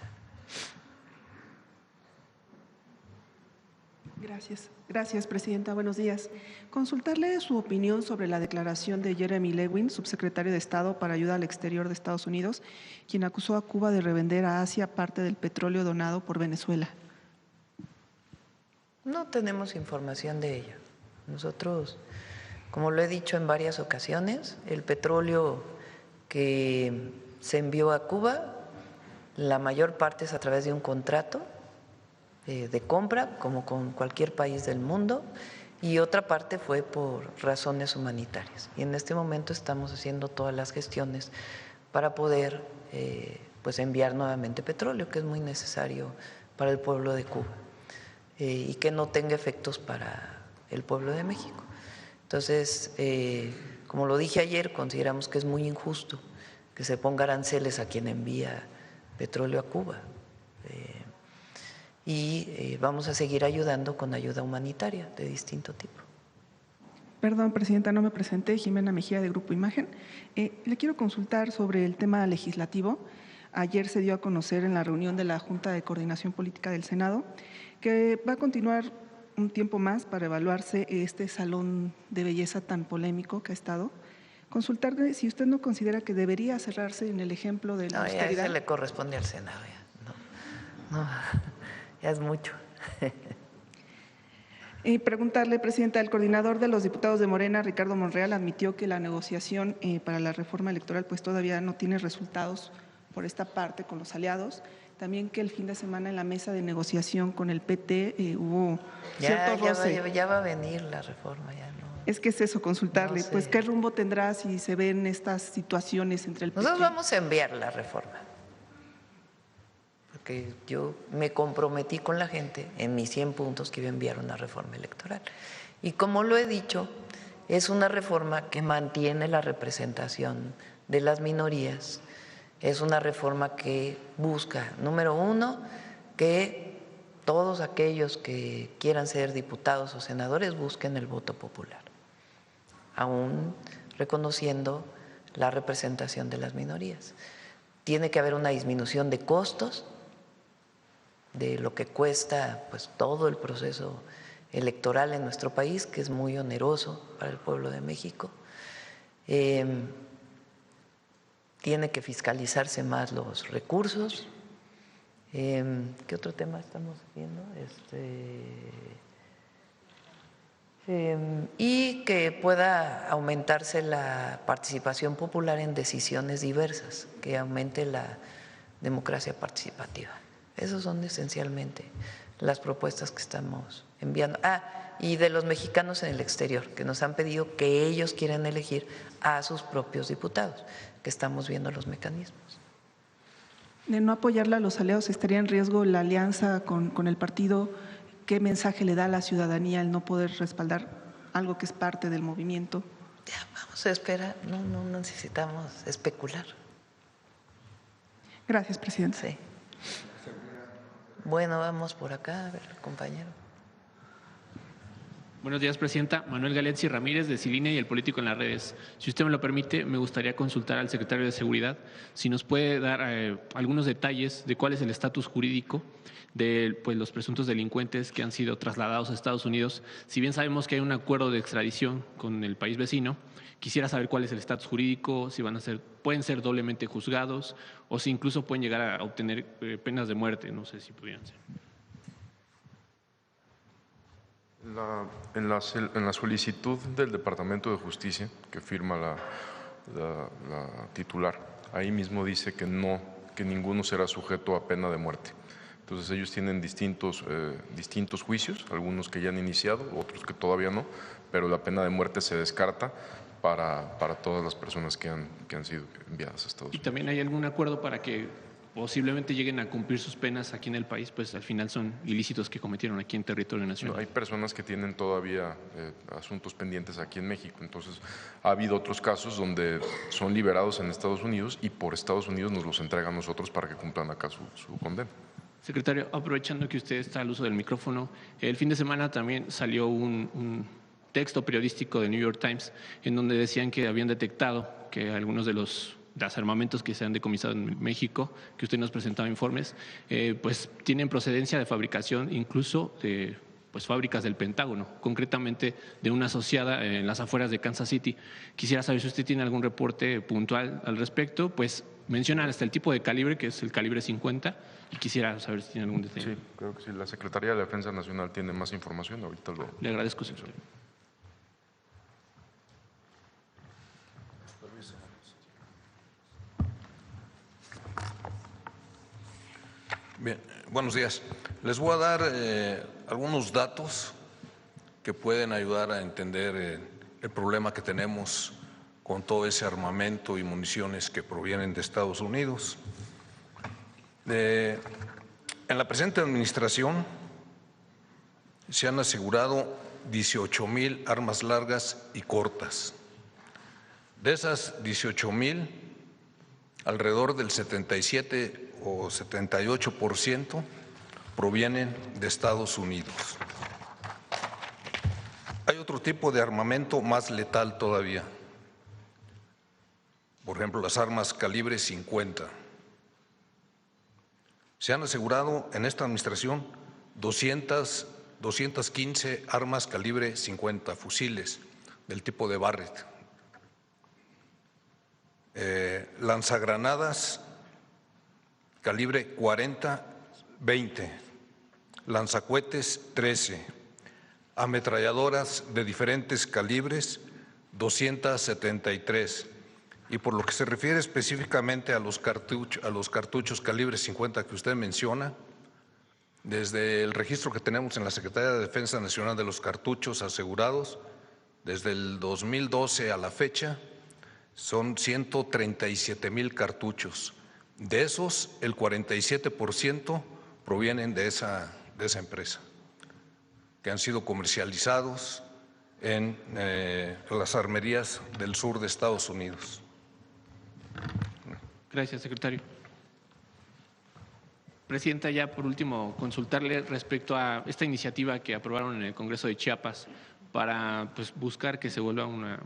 Speaker 12: Gracias, presidenta. Buenos días. Consultarle su opinión sobre la declaración de Jeremy Lewin, subsecretario de Estado para Ayuda al Exterior de Estados Unidos, quien acusó a Cuba de revender a Asia parte del petróleo donado por Venezuela.
Speaker 1: No tenemos información de ello. Nosotros, como lo he dicho en varias ocasiones, el petróleo que se envió a Cuba, la mayor parte es a través de un contrato de compra, como con cualquier país del mundo, y otra parte fue por razones humanitarias. Y en este momento estamos haciendo todas las gestiones para poder pues enviar nuevamente petróleo, que es muy necesario para el pueblo de Cuba y que no tenga efectos para el pueblo de México. Entonces, como lo dije ayer, consideramos que es muy injusto que se ponga aranceles a quien envía petróleo a Cuba. Y vamos a seguir ayudando con ayuda humanitaria de distinto tipo.
Speaker 12: Perdón, presidenta, no me presenté. Jimena Mejía, de Grupo Imagen. Le quiero consultar sobre el tema legislativo. Ayer se dio a conocer en la reunión de la Junta de Coordinación Política del Senado que va a continuar un tiempo más para evaluarse este salón de belleza tan polémico que ha estado. Consultarle si usted no considera que debería cerrarse en el ejemplo de la austeridad.
Speaker 1: Ya se le corresponde al Senado. No, ya es mucho.
Speaker 12: Y preguntarle, presidenta, el coordinador de los diputados de Morena, Ricardo Monreal, admitió que la negociación para la reforma electoral pues todavía no tiene resultados por esta parte con los aliados. También que el fin de semana en la mesa de negociación con el PT hubo cierto roce.
Speaker 1: Ya va a venir la reforma, ya no.
Speaker 12: Es que es eso, consultarle,
Speaker 1: No sé.
Speaker 12: pues qué rumbo tendrá si se ven estas situaciones entre el PT.
Speaker 1: Nosotros vamos a enviar la reforma, porque yo me comprometí con la gente en mis 100 puntos que iba a enviar una reforma electoral. Y como lo he dicho, es una reforma que mantiene la representación de las minorías. Es una reforma que busca, número uno, que todos aquellos que quieran ser diputados o senadores busquen el voto popular, aún reconociendo la representación de las minorías. Tiene que haber una disminución de costos, de lo que cuesta pues todo el proceso electoral en nuestro país, que es muy oneroso para el pueblo de México. Tiene que fiscalizarse más los recursos. ¿Qué otro tema estamos viendo? Y que pueda aumentarse la participación popular en decisiones diversas, que aumente la democracia participativa. Esas son esencialmente las propuestas que estamos enviando. Y de los mexicanos en el exterior, que nos han pedido que ellos quieren elegir a sus propios diputados, que estamos viendo los mecanismos.
Speaker 12: De no apoyarla a los aliados, ¿estaría en riesgo la alianza con el partido? ¿Qué mensaje le da a la ciudadanía el no poder respaldar algo que es parte del movimiento?
Speaker 1: Ya, vamos a esperar, no necesitamos especular.
Speaker 12: Gracias, presidenta.
Speaker 1: Sí. Bueno, vamos por acá, a ver, compañero.
Speaker 13: Buenos días, Presidenta. Manuel Galeazzi Ramírez, de Ciline y El Político en las Redes. Si usted me lo permite, me gustaría consultar al secretario de Seguridad si nos puede dar algunos detalles de cuál es el estatus jurídico de los presuntos delincuentes que han sido trasladados a Estados Unidos. Si bien sabemos que hay un acuerdo de extradición con el país vecino, quisiera saber cuál es el estatus jurídico, si pueden ser doblemente juzgados o si incluso pueden llegar a obtener penas de muerte. No sé si pudieran ser.
Speaker 4: En la solicitud del Departamento de Justicia que firma la titular, ahí mismo dice que ninguno será sujeto a pena de muerte. Entonces ellos tienen distintos juicios, algunos que ya han iniciado, otros que todavía no, pero la pena de muerte se descarta para todas las personas que han sido enviadas a Estados Unidos.
Speaker 13: ¿Y también hay algún acuerdo para que posiblemente lleguen a cumplir sus penas aquí en el país, pues al final son ilícitos que cometieron aquí en territorio nacional?
Speaker 4: No, hay personas que tienen todavía asuntos pendientes aquí en México, entonces ha habido otros casos donde son liberados en Estados Unidos y por Estados Unidos nos los entregan a nosotros para que cumplan acá su condena.
Speaker 13: Secretario, aprovechando que usted está al uso del micrófono, el fin de semana también salió un texto periodístico del New York Times en donde decían que habían detectado que algunos de los armamentos que se han decomisado en México, que usted nos presentaba informes, pues tienen procedencia de fabricación incluso de fábricas del Pentágono, concretamente de una asociada en las afueras de Kansas City. Quisiera saber si usted tiene algún reporte puntual al respecto, pues mencionan hasta el tipo de calibre, que es el calibre 50, y quisiera saber si tiene algún detalle.
Speaker 4: Sí, creo que sí. La Secretaría de Defensa Nacional tiene más información. Ahorita
Speaker 13: le agradezco, secretario.
Speaker 14: Bien, buenos días. Les voy a dar algunos datos que pueden ayudar a entender el problema que tenemos con todo ese armamento y municiones que provienen de Estados Unidos. En la presente administración se han asegurado 18,000 armas largas y cortas. De esas 18,000, alrededor del 77 o 78% provienen de Estados Unidos. Hay otro tipo de armamento más letal todavía. Por ejemplo, las armas calibre 50. Se han asegurado en esta administración 215 armas calibre 50, fusiles del tipo de Barrett. Lanzagranadas calibre 40, 20, lanzacohetes 13, ametralladoras de diferentes calibres 273. Y por lo que se refiere específicamente a los cartuchos calibre 50 que usted menciona, desde el registro que tenemos en la Secretaría de Defensa Nacional de los cartuchos asegurados, desde el 2012 a la fecha, son 137,000 cartuchos. De esos, el 47% provienen de esa empresa, que han sido comercializados en las armerías del sur de Estados Unidos.
Speaker 13: Gracias, secretario. Presidenta, ya por último, consultarle respecto a esta iniciativa que aprobaron en el Congreso de Chiapas para buscar que se vuelva una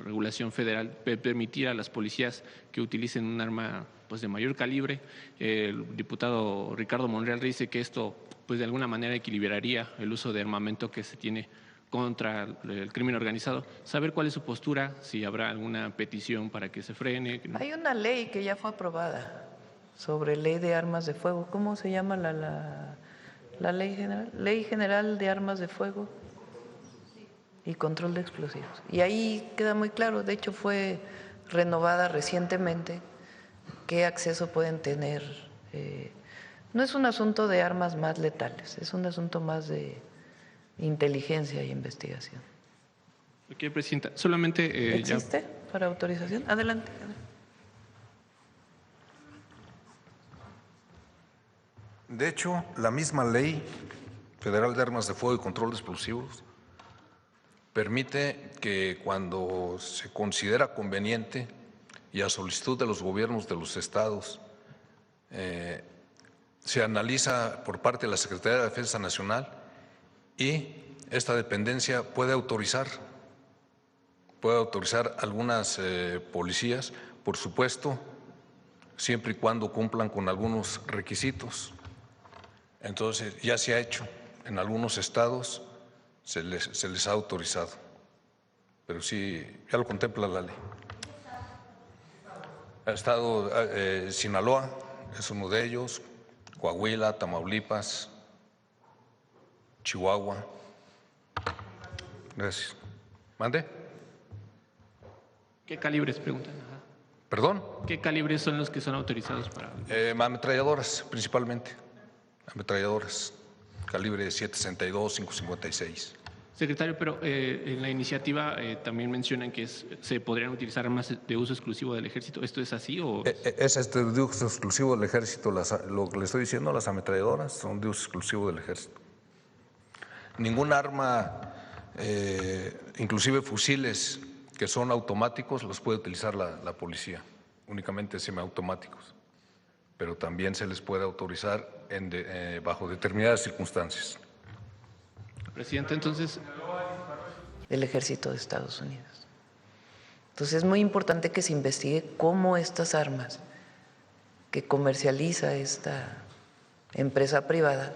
Speaker 13: regulación federal, permitir a las policías que utilicen un arma de mayor calibre. El diputado Ricardo Monreal dice que esto de alguna manera equilibraría el uso de armamento que se tiene contra el crimen organizado. Saber cuál es su postura, si habrá alguna petición para que se frene.
Speaker 1: Hay una ley que ya fue aprobada sobre ley de armas de fuego. ¿Cómo se llama la ley general? Ley General de Armas de Fuego y Control de Explosivos. Y ahí queda muy claro, de hecho fue renovada recientemente, qué acceso pueden tener. No es un asunto de armas más letales, es un asunto más de inteligencia y investigación.
Speaker 13: Ok, Presidenta, solamente…
Speaker 1: ¿Existe para autorización? Adelante.
Speaker 14: De hecho, la misma Ley Federal de Armas de Fuego y Control de Explosivos permite que cuando se considera conveniente y a solicitud de los gobiernos de los estados, se analiza por parte de la Secretaría de Defensa Nacional y esta dependencia puede autorizar algunas policías, por supuesto, siempre y cuando cumplan con algunos requisitos. Entonces, ya se ha hecho. En algunos estados se les ha autorizado, pero sí, ya lo contempla la ley. Ha estado Sinaloa, es uno de ellos, Coahuila, Tamaulipas, Chihuahua. Gracias. ¿Mande?
Speaker 13: ¿Qué calibres preguntan? Ajá.
Speaker 14: ¿Perdón?
Speaker 13: ¿Qué calibres son los que son autorizados para...?
Speaker 14: Ametralladoras, principalmente. Ametralladoras, calibre 7.62, 5.56.
Speaker 13: Secretario, pero en la iniciativa también mencionan que se podrían utilizar armas de uso exclusivo del Ejército. ¿Esto es así o...?
Speaker 14: Es de uso exclusivo del Ejército. Lo que le estoy diciendo, las ametralladoras son de uso exclusivo del Ejército. Ningún arma, inclusive fusiles que son automáticos, los puede utilizar la policía, únicamente semiautomáticos. Pero también se les puede autorizar bajo determinadas circunstancias.
Speaker 13: Presidente, entonces…
Speaker 1: El Ejército de Estados Unidos. Entonces es muy importante que se investigue cómo estas armas que comercializa esta empresa privada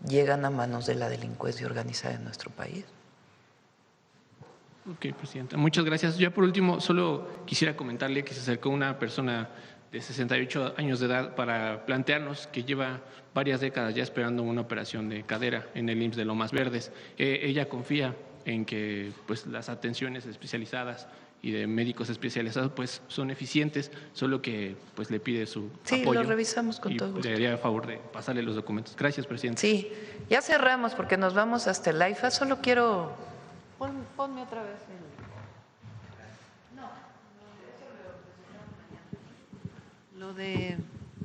Speaker 1: llegan a manos de la delincuencia organizada en nuestro país.
Speaker 13: Ok, Presidenta. Muchas gracias. Ya por último, solo quisiera comentarle que se acercó una persona de 68 años de edad para plantearnos que lleva varias décadas ya esperando una operación de cadera en el IMSS de Lomas Verdes. Ella confía en que pues, las atenciones especializadas y de médicos especializados pues, son eficientes, solo que pues, le pide su apoyo.
Speaker 1: Sí, lo revisamos con todo gusto.
Speaker 13: Le haría el favor de pasarle los documentos. Gracias, Presidente.
Speaker 1: Sí, ya cerramos porque nos vamos hasta el AIFA. Solo quiero… Ponme otra vez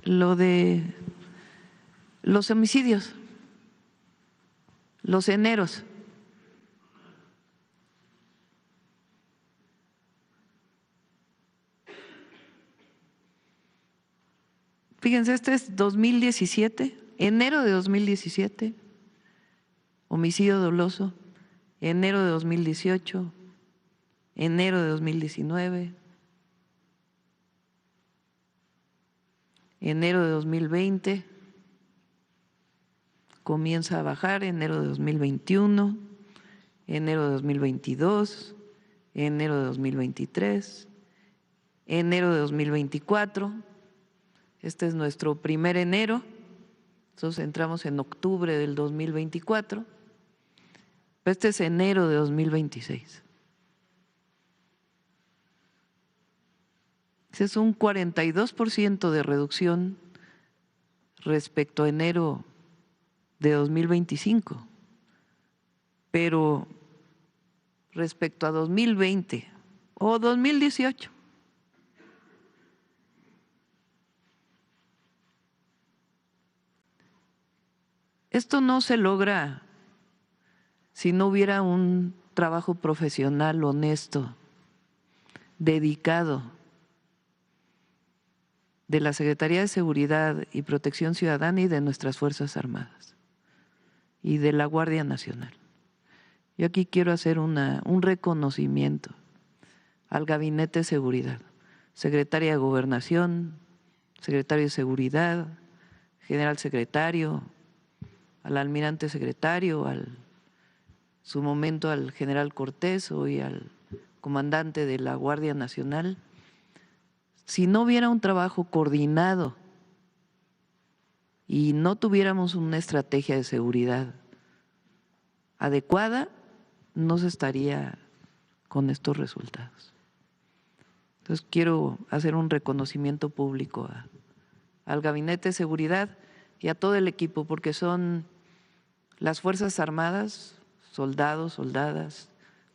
Speaker 1: lo de los homicidios, los eneros. Fíjense, este es 2017, enero de 2017, homicidio doloso, enero de 2018, enero de 2019, enero de 2020, comienza a bajar, enero de 2021, enero de 2022, enero de 2023, enero de 2024. Este es nuestro primer enero, entonces entramos en octubre del 2024. Este es enero de 2026. Ese es un 42% de reducción respecto a enero de 2025. Pero respecto a 2020 o 2018, esto no se logra si no hubiera un trabajo profesional, honesto, dedicado de la Secretaría de Seguridad y Protección Ciudadana y de nuestras Fuerzas Armadas y de la Guardia Nacional. Yo aquí quiero hacer un reconocimiento al Gabinete de Seguridad, Secretaria de Gobernación, Secretario de Seguridad, General Secretario, al Almirante Secretario, su momento al General Cortés, hoy al Comandante de la Guardia Nacional. Si no hubiera un trabajo coordinado y no tuviéramos una estrategia de seguridad adecuada, no se estaría con estos resultados. Entonces quiero hacer un reconocimiento público al Gabinete de Seguridad y a todo el equipo, porque son las Fuerzas Armadas, soldados, soldadas,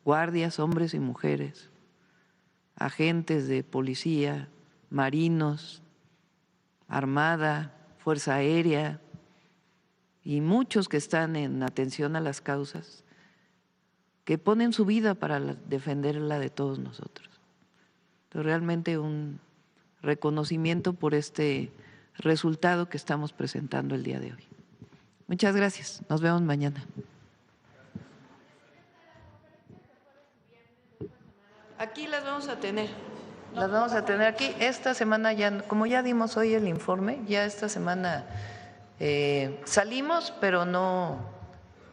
Speaker 1: guardias, hombres y mujeres, agentes de policía, marinos, armada, fuerza aérea y muchos que están en atención a las causas, que ponen su vida para defender la de todos nosotros. Entonces, realmente un reconocimiento por este resultado que estamos presentando el día de hoy. Muchas gracias. Nos vemos mañana. Aquí las vamos a tener. Las vamos a tener aquí. Esta semana ya, como ya dimos hoy el informe, ya esta semana salimos, pero no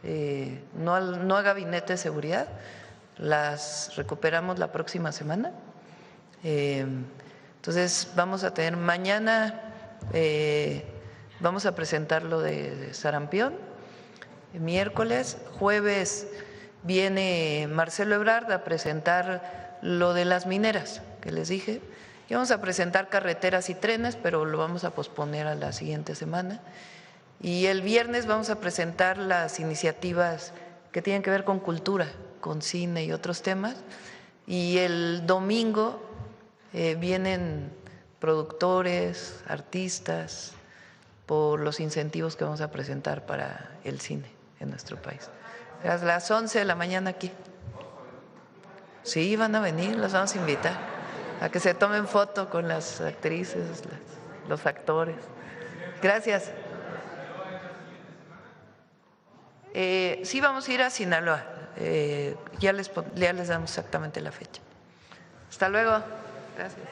Speaker 1: a gabinete de seguridad. Las recuperamos la próxima semana. Entonces vamos a tener mañana, vamos a presentar lo de sarampión, miércoles, jueves viene Marcelo Ebrard a presentar lo de las mineras, que les dije, y vamos a presentar carreteras y trenes, pero lo vamos a posponer a la siguiente semana. Y el viernes vamos a presentar las iniciativas que tienen que ver con cultura, con cine y otros temas. Y el domingo vienen productores, artistas, por los incentivos que vamos a presentar para el cine en nuestro país. A las 11 de la mañana aquí. Sí, van a venir, los vamos a invitar a que se tomen foto con las actrices, los actores. Gracias. Sí, vamos a ir a Sinaloa. Ya les damos exactamente la fecha. Hasta luego. Gracias.